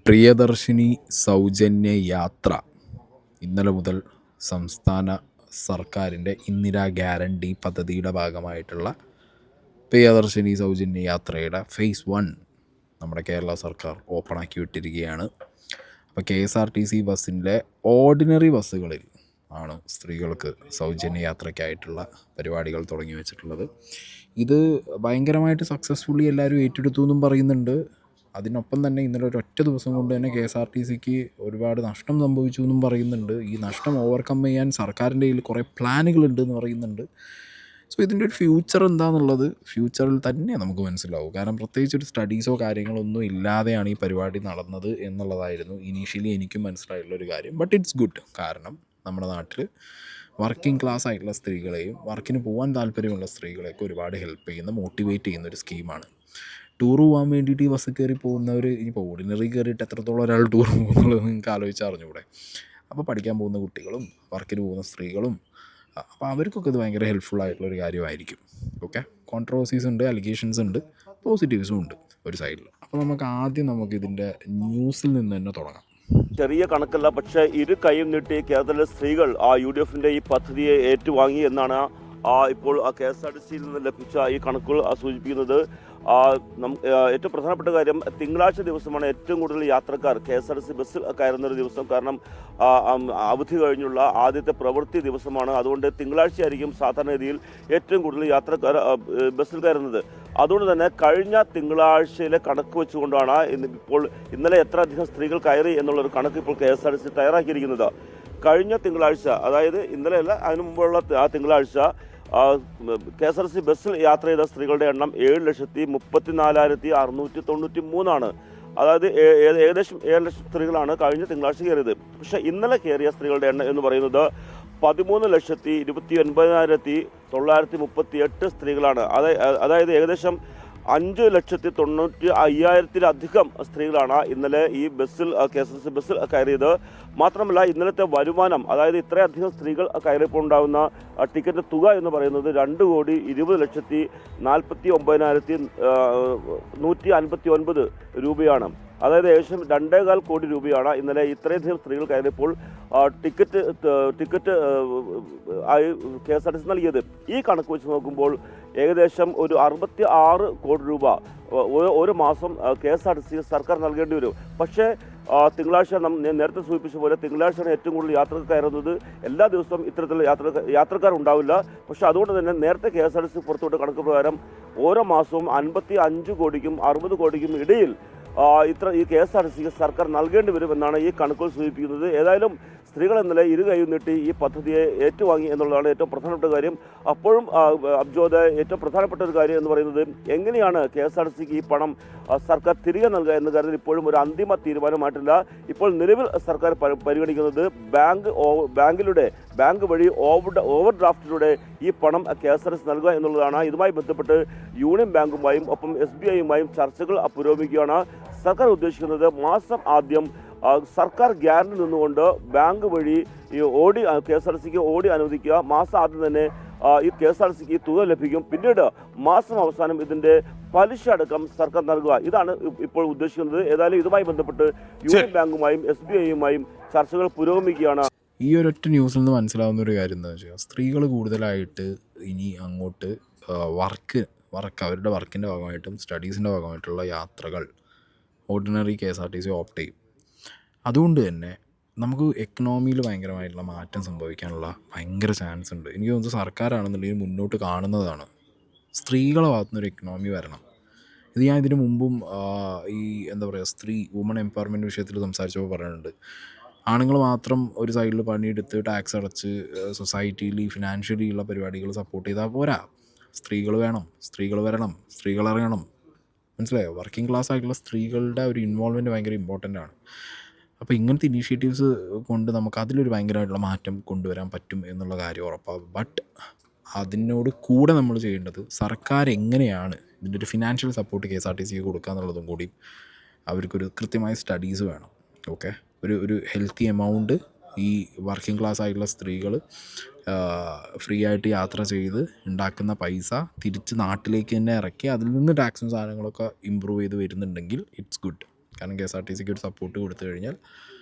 പ്രിയദർശിനി സൗജന്യ യാത്ര ഇന്നലെ മുതൽ സംസ്ഥാന സർക്കാരിൻ്റെ ഇന്ദിരാ ഗ്യാരണ്ടി പദ്ധതിയുടെ ഭാഗമായിട്ടുള്ള പ്രിയദർശിനി സൗജന്യ യാത്രയുടെ ഫേസ് 1 നമ്മുടെ കേരള സർക്കാർ ഓപ്പണാക്കി വിട്ടിരിക്കുകയാണ്. അപ്പോൾ KSRTC ബസ്സിൻ്റെ ഓർഡിനറി ബസ്സുകളിൽ ആണ് സ്ത്രീകൾക്ക് സൗജന്യ യാത്രയ്ക്കായിട്ടുള്ള പരിപാടികൾ തുടങ്ങി വെച്ചിട്ടുള്ളത്. ഇത് ഭയങ്കരമായിട്ട് സക്സസ്ഫുള്ളി എല്ലാവരും ഏറ്റെടുത്തു എന്നും പറയുന്നുണ്ട്. അതിനൊപ്പം തന്നെ ഇന്നലെ ഒരൊറ്റ ദിവസം കൊണ്ട് തന്നെ KSRTCക്ക് ഒരുപാട് നഷ്ടം സംഭവിച്ചു എന്നും പറയുന്നുണ്ട്. ഈ നഷ്ടം ഓവർകം ചെയ്യാൻ സർക്കാരിൻ്റെ കയ്യിൽ കുറേ പ്ലാനുകളുണ്ട് എന്ന് പറയുന്നുണ്ട്. സോ ഇതിൻ്റെ ഒരു ഫ്യൂച്ചർ എന്താണെന്നുള്ളത് ഫ്യൂച്ചറിൽ തന്നെ നമുക്ക് മനസ്സിലാവും. കാരണം പ്രത്യേകിച്ച് ഒരു സ്റ്റഡീസോ കാര്യങ്ങളൊന്നും ഇല്ലാതെയാണ് ഈ പരിപാടി നടന്നത് എന്നുള്ളതായിരുന്നു ഇനീഷ്യലി എനിക്കും മനസ്സിലായിട്ടുള്ളൊരു കാര്യം. But it's good. കാരണം നമ്മുടെ നാട്ടിൽ വർക്കിംഗ് ക്ലാസ് ആയിട്ടുള്ള സ്ത്രീകളെയും വർക്കിന് പോകാൻ താല്പര്യമുള്ള സ്ത്രീകളെയൊക്കെ ഒരുപാട് ഹെൽപ്പ് ചെയ്യുന്ന മോട്ടിവേറ്റ് ചെയ്യുന്ന ഒരു സ്കീമാണ്. ടൂർ പോകാൻ വേണ്ടിയിട്ട് ഈ ബസ്സിൽ കയറി പോകുന്നവർ ഇനിയിപ്പോൾ ഓർഡിനറി കയറിയിട്ട് എത്രത്തോളം ഒരാൾ ടൂർ പോകുന്നുള്ളത് നിങ്ങൾക്ക് ആലോചിച്ച് അറിഞ്ഞൂടെ. അപ്പോൾ പഠിക്കാൻ പോകുന്ന കുട്ടികളും വർക്കിന് പോകുന്ന സ്ത്രീകളും അപ്പോൾ അവർക്കൊക്കെ ഇത് ഭയങ്കര ഹെൽപ്ഫുൾ ആയിട്ടുള്ളൊരു കാര്യമായിരിക്കും. ഓക്കെ, കോൺട്രവേഴ്സീസ് ഉണ്ട്, അലിഗേഷൻസ് ഉണ്ട്, പോസിറ്റീവ്സും ഉണ്ട് ഒരു സൈഡിൽ. അപ്പോൾ നമുക്ക് ഇതിൻ്റെ ന്യൂസിൽ നിന്ന് തന്നെ തുടങ്ങാം. ചെറിയ കണക്കല്ല, പക്ഷേ ഇരു കൈയും നീട്ടി കേരളത്തിലെ സ്ത്രീകൾ UDF-ന്റെ ഈ പദ്ധതിയെ ഏറ്റുവാങ്ങി എന്നാണ് ഇപ്പോൾ KSRTCയിൽ നിന്ന് ലഭിച്ച ഈ കണക്കുകൾ സൂചിപ്പിക്കുന്നത്. ഏറ്റവും പ്രധാനപ്പെട്ട കാര്യം, തിങ്കളാഴ്ച ദിവസമാണ് ഏറ്റവും കൂടുതൽ യാത്രക്കാർ KSRTC ബസ്സിൽ കയറുന്നൊരു ദിവസം. കാരണം അവധി കഴിഞ്ഞുള്ള ആദ്യത്തെ പ്രവൃത്തി ദിവസമാണ്. അതുകൊണ്ട് തിങ്കളാഴ്ചയായിരിക്കും സാധാരണഗതിയിൽ ഏറ്റവും കൂടുതൽ യാത്രക്കാർ ബസ്സിൽ കയറുന്നത്. അതുകൊണ്ട് തന്നെ കഴിഞ്ഞ തിങ്കളാഴ്ചയിലെ കണക്ക് വെച്ചുകൊണ്ടാണ് ഇന്നലെ എത്ര അധികം സ്ത്രീകൾ കയറി എന്നുള്ളൊരു കണക്ക് ഇപ്പോൾ KSRTC തയ്യാറാക്കിയിരിക്കുന്നത്. കഴിഞ്ഞ തിങ്കളാഴ്ച, അതായത് ഇന്നലെയല്ല അതിനു മുമ്പുള്ള ആ തിങ്കളാഴ്ച KSRTC ബസ്സിൽ യാത്ര ചെയ്ത സ്ത്രീകളുടെ എണ്ണം 7,34,693 അതായത് ഏകദേശം 7 ലക്ഷം സ്ത്രീകളാണ് കഴിഞ്ഞ തിങ്കളാഴ്ച കയറിയത്. പക്ഷേ ഇന്നലെ കയറിയ സ്ത്രീകളുടെ എണ്ണം എന്ന് പറയുന്നത് 13,29,938 സ്ത്രീകളാണ്. അതായത് ഏകദേശം 5,90,500-ലധികം സ്ത്രീകളാണ് ഇന്നലെ ഈ ബസ്സിൽ KSRTC ബസ്സിൽ കയറിയത്. മാത്രമല്ല ഇന്നലത്തെ വരുമാനം, അതായത് ഇത്രയധികം സ്ത്രീകൾ കയറിയപ്പോൾ ഉണ്ടാകുന്ന ടിക്കറ്റ് തുക എന്ന് പറയുന്നത് 2,20,49,159 രൂപയാണ്. അതായത് ഏകദേശം 2.25 കോടി രൂപയാണ് ഇന്നലെ ഇത്രയധികം സ്ത്രീകൾ കയറിയപ്പോൾ ടിക്കറ്റ് ആയി KSRTC നൽകിയത്. ഈ കണക്ക് വെച്ച് നോക്കുമ്പോൾ ഏകദേശം ഒരു 66 കോടി രൂപ ഒരു മാസം KSRTC സർക്കാർ നൽകേണ്ടി വരും. പക്ഷേ തിങ്കളാഴ്ച ഞാൻ നേരത്തെ സൂചിപ്പിച്ച പോലെ തിങ്കളാഴ്ചയാണ് ഏറ്റവും കൂടുതൽ യാത്രക്കാർ കയറുന്നത്. എല്ലാ ദിവസവും ഇത്തരത്തിലുള്ള യാത്രക്കാർ ഉണ്ടാവില്ല. പക്ഷേ അതുകൊണ്ട് തന്നെ നേരത്തെ KSRTC പുറത്തുവിട്ട കണക്ക് പ്രകാരം ഓരോ മാസവും 55 കോടിക്കും 60 കോടിക്കും ഇടയിൽ ഈ KSRTCക്ക് സർക്കാർ നൽകേണ്ടി വരുമെന്നാണ് ഈ കണക്കുകൾ സൂചിപ്പിക്കുന്നത്. ഏതായാലും സ്ത്രീകൾ ഇന്നലെ ഇരു കൈയും നീട്ടി ഈ പദ്ധതിയെ ഏറ്റുവാങ്ങി എന്നുള്ളതാണ് ഏറ്റവും പ്രധാനപ്പെട്ട കാര്യം. അപ്പോഴും അബ്ജോദ്, ഏറ്റവും പ്രധാനപ്പെട്ട ഒരു കാര്യം എന്ന് പറയുന്നത് എങ്ങനെയാണ് KSRTCക്ക് ഈ പണം സർക്കാർ തിരികെ നൽകുക എന്ന കാര്യത്തിൽ ഇപ്പോഴും ഒരു അന്തിമ തീരുമാനമായിട്ടില്ല. ഇപ്പോൾ നിലവിൽ സർക്കാർ പരിഗണിക്കുന്നത് ബാങ്ക് വഴി ഓവർ ഡ്രാഫ്റ്റിലൂടെ ഈ പണം KSRTC നൽകുക എന്നുള്ളതാണ്. ഇതുമായി ബന്ധപ്പെട്ട് യൂണിയൻ ബാങ്കുമായും ഒപ്പം SBIയുമായും ചർച്ചകൾ പുരോഗമിക്കുകയാണ്. സർക്കാർ ഉദ്ദേശിക്കുന്നത് മാസം ആദ്യം സർക്കാർ ഗ്യാരണ്ടി നിന്നുകൊണ്ട് ബാങ്ക് വഴി ഈ KSRTCക്ക് ഓടി അനുവദിക്കുക. മാസം ആദ്യം തന്നെ ഈ KSRTCക്ക് ഈ തുക ലഭിക്കും. പിന്നീട് മാസം അവസാനം ഇതിൻ്റെ പലിശ അടക്കം സർക്കാർ നൽകുക. ഇതാണ് ഇപ്പോൾ ഉദ്ദേശിക്കുന്നത്. ഏതായാലും ഇതുമായി ബന്ധപ്പെട്ട് യൂണിയൻ ബാങ്കുമായും SBIയുമായും ചർച്ചകൾ പുരോഗമിക്കുകയാണ്. ഈ ഒരൊറ്റ ന്യൂസിൽ നിന്ന് മനസ്സിലാവുന്ന ഒരു കാര്യം എന്താണെന്ന് വെച്ചാൽ, സ്ത്രീകൾ കൂടുതലായിട്ട് ഇനി അങ്ങോട്ട് അവരുടെ വർക്കിൻ്റെ ഭാഗമായിട്ടും സ്റ്റഡീസിൻ്റെ ഭാഗമായിട്ടുള്ള യാത്രകൾ ഓർഡിനറി KSRTC ഓപ്റ്റ് ചെയ്യും. അതുകൊണ്ട് തന്നെ നമുക്ക് എക്കണോമിയിൽ ഭയങ്കരമായിട്ടുള്ള മാറ്റം സംഭവിക്കാനുള്ള ഭയങ്കര ചാൻസ് ഉണ്ട്. എനിക്ക് തോന്നുന്നത് സർക്കാരാണെന്നുണ്ടെങ്കിൽ മുന്നോട്ട് കാണുന്നതാണ് സ്ത്രീകളെ ഭാഗത്തുനിന്നൊരു എക്കണോമി വരണം. ഇത് ഞാൻ ഇതിനു മുമ്പും ഈ വുമൺ എംപവർമെൻറ്റ് വിഷയത്തിൽ സംസാരിച്ചപ്പോൾ പറയുന്നുണ്ട്, ആണുങ്ങൾ മാത്രം ഒരു സൈഡിൽ പണിയെടുത്ത് ടാക്സ് അടച്ച് സൊസൈറ്റിയിൽ ഫിനാൻഷ്യലി ഉള്ള പരിപാടികൾ സപ്പോർട്ട് ചെയ്താൽ പോരാ. സ്ത്രീകൾ വേണം, സ്ത്രീകൾ വരണം, സ്ത്രീകൾ ഇറങ്ങണം. മനസ്സിലായോ? വർക്കിംഗ് ക്ലാസ് ആയിട്ടുള്ള സ്ത്രീകളുടെ ഒരു ഇൻവോൾവ്മെൻറ്റ് ഭയങ്കര ഇമ്പോർട്ടൻ്റ് ആണ്. അപ്പോൾ ഇങ്ങനത്തെ ഇനീഷ്യേറ്റീവ്സ് കൊണ്ട് നമുക്ക് അതിലൊരു ഭയങ്കരമായിട്ടുള്ള മാറ്റം കൊണ്ടുവരാൻ പറ്റും എന്നുള്ള കാര്യം ഉറപ്പാണ്. ബട്ട് അതിനോട് കൂടെ നമ്മൾ ചെയ്യേണ്ടത് സർക്കാർ എങ്ങനെയാണ് ഇതിൻ്റെ ഒരു ഫിനാൻഷ്യൽ സപ്പോർട്ട് KSRTCക്ക് കൊടുക്കുക എന്നുള്ളതും കൂടി അവർക്കൊരു കൃത്യമായ സ്റ്റഡീസ് വേണം. ഓക്കെ, ഒരു ഹെൽത്തി എമൗണ്ട് ഈ വർക്കിംഗ് ക്ലാസ് ആയിട്ടുള്ള സ്ത്രീകൾ ഫ്രീ ആയിട്ട് യാത്ര ചെയ്ത് ഉണ്ടാക്കുന്ന പൈസ തിരിച്ച് നാട്ടിലേക്ക് തന്നെ ഇറക്കി അതിൽ നിന്ന് ടാക്സും സാധനങ്ങളൊക്കെ ഇമ്പ്രൂവ് ചെയ്ത് വരുന്നുണ്ടെങ്കിൽ ഇറ്റ്സ് ഗുഡ്. കാരണം KSRTCക്ക് ഒരു സപ്പോർട്ട് കൊടുത്തു കഴിഞ്ഞാൽ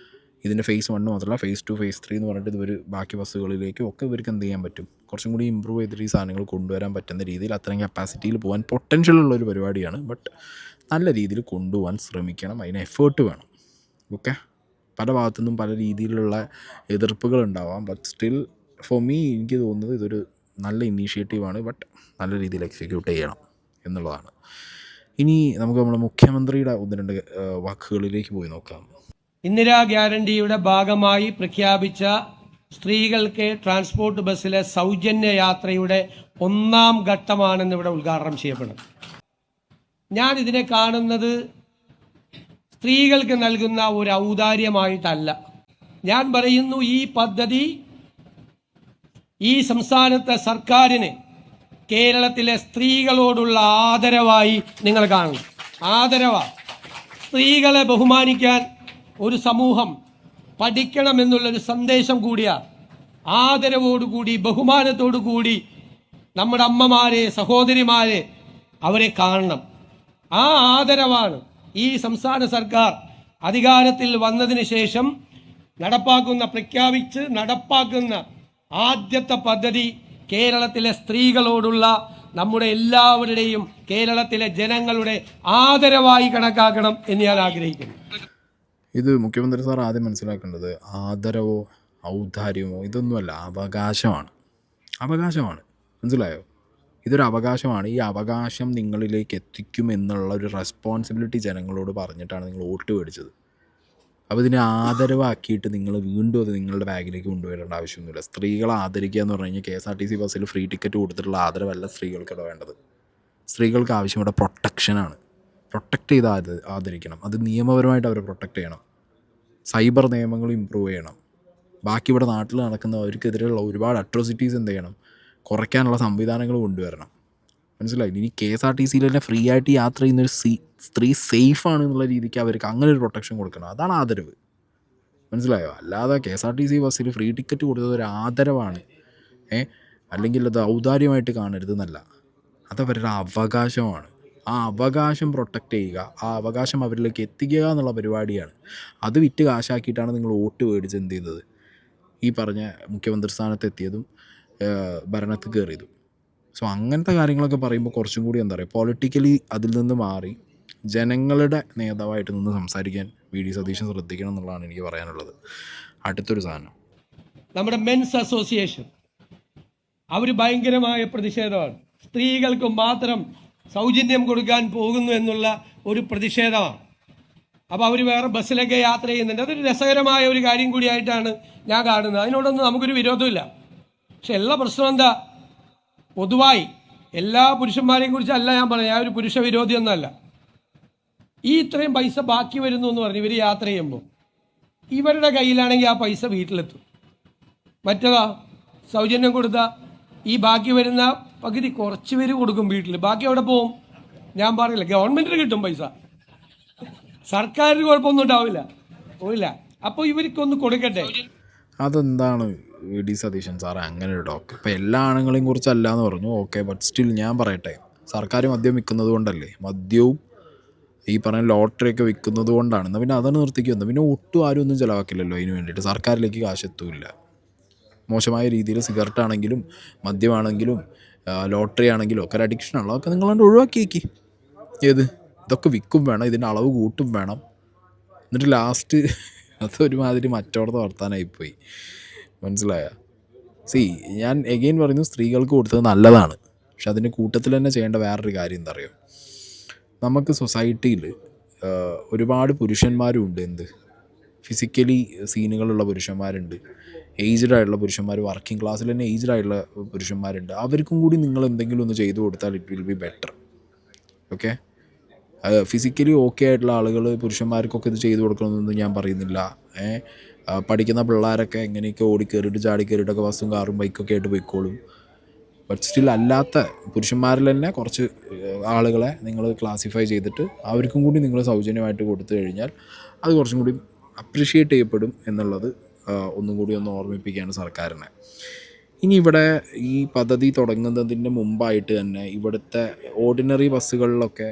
ഇതിൻ്റെ ഫേസ് 1 മാത്രമല്ല ഫേസ് 2 ഫേസ് 3 എന്ന് പറഞ്ഞിട്ട് ഇവർ ബാക്കി ബസ്സുകളിലേക്കും ഒക്കെ ഇവർക്ക് എന്ത് ചെയ്യാൻ പറ്റും, കുറച്ചും കൂടി ഇമ്പ്രൂവ് ചെയ്തിട്ട് ഈ സാധനങ്ങൾ കൊണ്ടുവരാൻ പറ്റുന്ന രീതിയിൽ അത്രയും കപ്പാസിറ്റിയിൽ പോകാൻ പൊട്ടൻഷ്യൽ ഉള്ളൊരു പരിപാടിയാണ്. ബട്ട് നല്ല രീതിയിൽ കൊണ്ടുപോകാൻ ശ്രമിക്കണം, അതിന് എഫേർട്ട് വേണം. ഓക്കെ, പല ഭാഗത്തുനിന്നും പല രീതിയിലുള്ള എതിർപ്പുകൾ ഉണ്ടാവാം. ബട്ട് സ്റ്റിൽ ഫോർ മീ എനിക്ക് തോന്നുന്നത് ഇതൊരു നല്ല ഇനീഷ്യേറ്റീവാണ്. ബട്ട് നല്ല രീതിയിൽ എക്സിക്യൂട്ട് ചെയ്യണം എന്നുള്ളതാണ്. ഇനി നമുക്ക് നമ്മുടെ മുഖ്യമന്ത്രിയുടെ 1-2 വാക്കുകളിലേക്ക് പോയി നോക്കാം. ഇന്ദിരാ ഗ്യാരണ്ടിയുടെ ഭാഗമായി പ്രഖ്യാപിച്ച സ്ത്രീകൾക്ക് ട്രാൻസ്പോർട്ട് ബസ്സിലെ സൗജന്യ യാത്രയുടെ 1ാം ഘട്ടമാണെന്ന് ഇവിടെ ഉദ്ഘാടനം ചെയ്യപ്പെടുന്നത്. ഞാൻ ഇതിനെ കാണുന്നത് സ്ത്രീകൾക്ക് നൽകുന്ന ഒരു ഔദാര്യമായിട്ടല്ല. ഞാൻ പറയുന്നു, ഈ പദ്ധതി ഈ സംസ്ഥാനത്തെ സർക്കാരിന് കേരളത്തിലെ സ്ത്രീകളോടുള്ള ആദരവായി നിങ്ങൾ കാണണം. ആദരവാണ്. സ്ത്രീകളെ ബഹുമാനിക്കാൻ ഒരു സമൂഹം പഠിക്കണമെന്നുള്ളൊരു സന്ദേശം കൂടിയാണ്. ആദരവോടുകൂടി ബഹുമാനത്തോടു കൂടി നമ്മുടെ അമ്മമാരെ, സഹോദരിമാരെ അവരെ കാണണം. ആ ആദരവാണ് ഈ സംസ്ഥാന സർക്കാർ അധികാരത്തിൽ വന്നതിന് ശേഷം പ്രഖ്യാപിച്ച് നടപ്പാക്കുന്ന ആദ്യത്തെ പദ്ധതി കേരളത്തിലെ സ്ത്രീകളോടുള്ള നമ്മുടെ എല്ലാവരുടെയും കേരളത്തിലെ ജനങ്ങളുടെ ആദരവായി കണക്കാക്കണം എന്ന് ഞാൻ ആഗ്രഹിക്കുന്നു. ഇത് മുഖ്യമന്ത്രി സാർ ആദ്യം മനസ്സിലാക്കേണ്ടത് ആദരവോ ഔദാര്യമോ ഇതൊന്നുമല്ല, അവകാശമാണ്. മനസ്സിലായോ? ഇതൊരു അവകാശമാണ്. ഈ അവകാശം നിങ്ങളിലേക്ക് എത്തിക്കും എന്നുള്ള ഒരു റെസ്പോൺസിബിലിറ്റി ജനങ്ങളോട് പറഞ്ഞിട്ടാണ് നിങ്ങൾ വോട്ട് മേടിച്ചത്. അപ്പോൾ ഇതിനെ ആദരവാക്കിയിട്ട് നിങ്ങൾ വീണ്ടും അത് നിങ്ങളുടെ ബാഗിലേക്ക് കൊണ്ടുവരേണ്ട ആവശ്യമൊന്നുമില്ല. സ്ത്രീകളെ ആദരിക്കുക എന്ന് പറഞ്ഞു കഴിഞ്ഞാൽ KSRTC ബസ്സിൽ ഫ്രീ ടിക്കറ്റ് കൊടുത്തിട്ടുള്ള ആദരവല്ല സ്ത്രീകൾക്കിവിടെ വേണ്ടത്. സ്ത്രീകൾക്ക് ആവശ്യം ഇവിടെ പ്രൊട്ടക്ഷനാണ്. പ്രൊട്ടക്റ്റ് ചെയ്ത് ആദരിക്കണം. അത് നിയമപരമായിട്ട് അവരെ പ്രൊട്ടക്റ്റ് ചെയ്യണം. സൈബർ നിയമങ്ങൾ ഇമ്പ്രൂവ് ചെയ്യണം. ബാക്കി ഇവിടെ നാട്ടിൽ നടക്കുന്നവർക്കെതിരെയുള്ള ഒരുപാട് അട്രോസിറ്റീസ് എന്ത് ചെയ്യണം, കുറയ്ക്കാനുള്ള സംവിധാനങ്ങൾ കൊണ്ടുവരണം. മനസ്സിലായി? ഇനി KSRTCയിൽ തന്നെ ഫ്രീ ആയിട്ട് യാത്ര ചെയ്യുന്നൊരു സ്ത്രീ സേഫാണ് എന്നുള്ള രീതിക്ക് അവർക്ക് അങ്ങനെ ഒരു പ്രൊട്ടക്ഷൻ കൊടുക്കണം. അതാണ് ആദരവ്. മനസ്സിലായോ? അല്ലാതെ KSRTC ബസ്സിൽ ഫ്രീ ടിക്കറ്റ് കൊടുത്തത് ഒരു ആദരവാണ്, അല്ലെങ്കിൽ അത് ഔദാര്യമായിട്ട് കാണരുത് എന്നല്ല. അതവരുടെ അവകാശമാണ്. ആ അവകാശം പ്രൊട്ടക്റ്റ് ചെയ്യുക, ആ അവകാശം അവരിലേക്ക് എത്തിക്കുക എന്നുള്ള പരിപാടിയാണ്. അത് വിറ്റ് കാശാക്കിയിട്ടാണ് നിങ്ങൾ വോട്ട് മേടിച്ച് എന്ത് ചെയ്യുന്നത്, ഈ പറഞ്ഞ മുഖ്യമന്ത്രി സ്ഥാനത്ത് എത്തിയതും ഭരണത്തിൽ കയറിയതും. സോ അങ്ങനത്തെ കാര്യങ്ങളൊക്കെ പറയുമ്പോൾ കുറച്ചും കൂടി എന്താ പറയുക, പൊളിറ്റിക്കലി അതിൽ നിന്ന് മാറി ജനങ്ങളുടെ നേതാവായിട്ട് നിന്ന് സംസാരിക്കാൻ VD സതീശൻ ശ്രദ്ധിക്കണം എന്നുള്ളതാണ് എനിക്ക് പറയാനുള്ളത്. അടുത്തൊരു സാധനം, നമ്മുടെ മെൻസ് അസോസിയേഷൻ അവർ ഭയങ്കരമായ പ്രതിഷേധമാണ്. സ്ത്രീകൾക്ക് മാത്രം സൗജന്യം കൊടുക്കാൻ പോകുന്നു എന്നുള്ള ഒരു പ്രതിഷേധമാണ്. അപ്പോൾ അവർ വേറെ ബസ്സിലൊക്കെ യാത്ര ചെയ്യുന്നുണ്ട്. അതൊരു രസകരമായ ഒരു കാര്യം കൂടിയായിട്ടാണ് ഞാൻ കാണുന്നത്. അതിനോടൊന്നും നമുക്കൊരു വിരോധമില്ല. പക്ഷെ എല്ലാ പ്രശ്നം എന്താ, പൊതുവായി എല്ലാ പുരുഷന്മാരെയും കുറിച്ചല്ല ഞാൻ പറഞ്ഞത്. ഞാൻ ഒരു പുരുഷ വിരോധിയൊന്നുമല്ല. ഈ ഇത്രയും പൈസ ബാക്കി വരുന്നു എന്ന് പറഞ്ഞ് ഇവർ യാത്ര ചെയ്യുമ്പോൾ ഇവരുടെ കയ്യിലാണെങ്കിൽ ആ പൈസ വീട്ടിലെത്തും. മറ്റേതാ സൗജന്യം കൊടുത്താൽ ഈ ബാക്കി വരുന്ന പകുതി കുറച്ച് പേര് കൊടുക്കും വീട്ടിൽ, ബാക്കി എവിടെ പോവും? ഞാൻ പറയില്ല, ഗവൺമെന്റിന് കിട്ടും പൈസ, സർക്കാരിന് കുഴപ്പമൊന്നും ഉണ്ടാവില്ല, പോയില്ല. അപ്പോൾ ഇവർക്കൊന്ന് കൊടുക്കട്ടെ. അതെന്താണ് VD സതീശൻ സാറേ അങ്ങനെ ഒരു ടോക്ക്? ഇപ്പോൾ എല്ലാ ആണുങ്ങളെയും കുറിച്ചല്ല എന്ന് പറഞ്ഞു, ഓക്കെ. ബട്ട് സ്റ്റിൽ ഞാൻ പറയട്ടെ, സർക്കാർ മദ്യം വിൽക്കുന്നത് കൊണ്ടല്ലേ, മദ്യവും ഈ പറഞ്ഞ ലോട്ടറിയൊക്കെ വിൽക്കുന്നത് കൊണ്ടാണ്. എന്നാൽ പിന്നെ അതാണ് നിർത്തിക്കുന്നത്. പിന്നെ ഒട്ടും ആരും ഒന്നും ചിലവാക്കില്ലല്ലോ അതിന് വേണ്ടിയിട്ട്. സർക്കാരിലേക്ക് കാശ് എത്തൂല്ല. മോശമായ രീതിയിൽ സിഗരറ്റ് ആണെങ്കിലും മദ്യമാണെങ്കിലും ലോട്ടറി ആണെങ്കിലും ഒക്കെ ഒരു അഡിക്ഷനാണല്ലോ. അതൊക്കെ നിങ്ങളാണ്ട് ഒഴിവാക്കിയേക്ക്. ഇതൊക്കെ വിൽക്കും വേണം, ഇതിൻ്റെ അളവ് കൂട്ടും വേണം. എന്നിട്ട് ലാസ്റ്റ് അതൊരുമാതിരി മറ്റോടത്തെ വർത്താനായിപ്പോയി. മനസ്സിലായ? ഞാൻ എഗെയിൻ പറയുന്നു, സ്ത്രീകൾക്ക് കൊടുത്തത് നല്ലതാണ്. പക്ഷെ അതിൻ്റെ കൂട്ടത്തിൽ തന്നെ ചെയ്യേണ്ട വേറൊരു കാര്യം എന്താ അറിയോ, നമുക്ക് സൊസൈറ്റിയിൽ ഒരുപാട് പുരുഷന്മാരും ഉണ്ട്, ഫിസിക്കലി സീനുകളുള്ള പുരുഷന്മാരുണ്ട്, ഏജ്ഡ് ആയിട്ടുള്ള പുരുഷന്മാർ, വർക്കിംഗ് ക്ലാസ്സിൽ തന്നെ ഏജ്ഡ് ആയിട്ടുള്ള പുരുഷന്മാരുണ്ട്. അവർക്കും കൂടി നിങ്ങൾ എന്തെങ്കിലും ഒന്ന് ചെയ്തു കൊടുത്താൽ it will be better. Okay, physically okay ആയിട്ടുള്ള ആളുകൾ പുരുഷന്മാർക്കൊക്കെ ഇത് ചെയ്തു കൊടുക്കണമെന്നൊന്നും ഞാൻ പറയുന്നില്ല. പഠിക്കുന്ന പിള്ളേരൊക്കെ എങ്ങനെയൊക്കെ ഓടിക്കയറിയിട്ട് ചാടിക്കയറിയിട്ടൊക്കെ ബസ്സും കാറും ബൈക്കൊക്കെ ആയിട്ട് പോയിക്കോളും. ബട്ട് സ്റ്റിൽ അല്ലാത്ത പുരുഷന്മാരിൽ തന്നെ കുറച്ച് ആളുകളെ നിങ്ങൾ ക്ലാസിഫൈ ചെയ്തിട്ട് അവർക്കും കൂടി നിങ്ങൾ സൗജന്യമായിട്ട് കൊടുത്തു കഴിഞ്ഞാൽ അത് കുറച്ചും കൂടി അപ്രിഷ്യേറ്റ് ചെയ്യപ്പെടും എന്നുള്ളത് ഒന്നും കൂടി ഒന്ന് ഓർമ്മിപ്പിക്കുകയാണ് സർക്കാരിനെ. ഇനി ഇവിടെ ഈ പദ്ധതി തുടങ്ങുന്നതിൻ്റെ മുമ്പായിട്ട് തന്നെ ഇവിടുത്തെ ഓർഡിനറി ബസ്സുകളിലൊക്കെ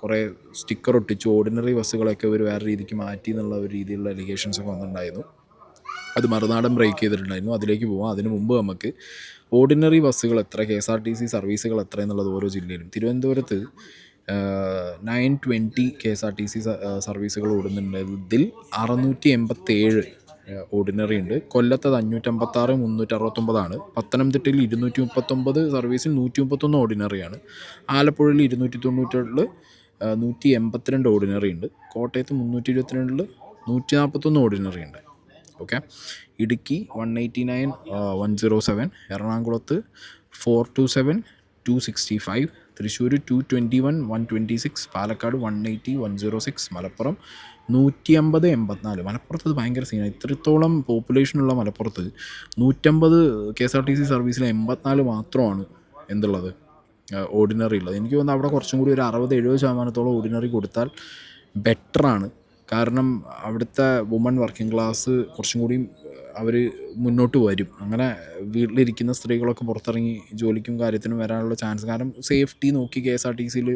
കുറേ സ്റ്റിക്കർ ഒട്ടിച്ചു, ഓർഡിനറി ബസ്സുകളൊക്കെ ഒരു വേറെ രീതിക്ക് മാറ്റി എന്നുള്ള ഒരു രീതിയിലുള്ള അലിഗേഷൻസൊക്കെ വന്നിട്ടുണ്ടായിരുന്നു. അത് മറുനാടൻ ബ്രേക്ക് ചെയ്തിട്ടുണ്ടായിരുന്നു. അതിലേക്ക് പോകാം. അതിന് മുമ്പ് നമുക്ക് ഓർഡിനറി ബസ്സുകൾ എത്ര, KSRTC സർവീസുകൾ എത്ര എന്നുള്ളത് ഓരോ ജില്ലയിലും. തിരുവനന്തപുരത്ത് 920 KSRTC സർവീസുകൾ ഓടുന്നുണ്ട്. ഇതിൽ 687 ഓർഡിനറി ഉണ്ട്. കൊല്ലത്ത് 556, 369. പത്തനംതിട്ടയിൽ 239 സർവീസിൽ 131 ഓർഡിനറിയാണ്. ആലപ്പുഴയിൽ 297, 182 ഓർഡിനറി ഉണ്ട്. കോട്ടയത്ത് 322, 141 ഓർഡിനറി ഉണ്ട്. ഓക്കെ. ഇടുക്കി 189, 107. എറണാകുളത്ത് 427, 265. തൃശ്ശൂർ 221, 126. പാലക്കാട് 180, 106. മലപ്പുറം 150, 84. മലപ്പുറത്ത് അത് ഭയങ്കര സീനാണ്. ഇത്രത്തോളം പോപ്പുലേഷനുള്ള മലപ്പുറത്ത് 150 KSRTC സർവീസിൽ 84 മാത്രമാണ് എന്തുള്ളത്, ഓർഡിനറി ഉള്ളത്. എനിക്ക് തോന്നുന്നു അവിടെ കുറച്ചും കൂടി ഒരു 60-70% ഓർഡിനറി കൊടുത്താൽ ബെറ്ററാണ്. കാരണം അവിടുത്തെ വുമൺ വർക്കിംഗ് ക്ലാസ് കുറച്ചും കൂടി അവർ മുന്നോട്ട് വരും. അങ്ങനെ വീട്ടിലിരിക്കുന്ന സ്ത്രീകളൊക്കെ പുറത്തിറങ്ങി ജോലിക്കും കാര്യത്തിനും വരാനുള്ള ചാൻസ്, കാരണം സേഫ്റ്റി നോക്കി KSRTCയിൽ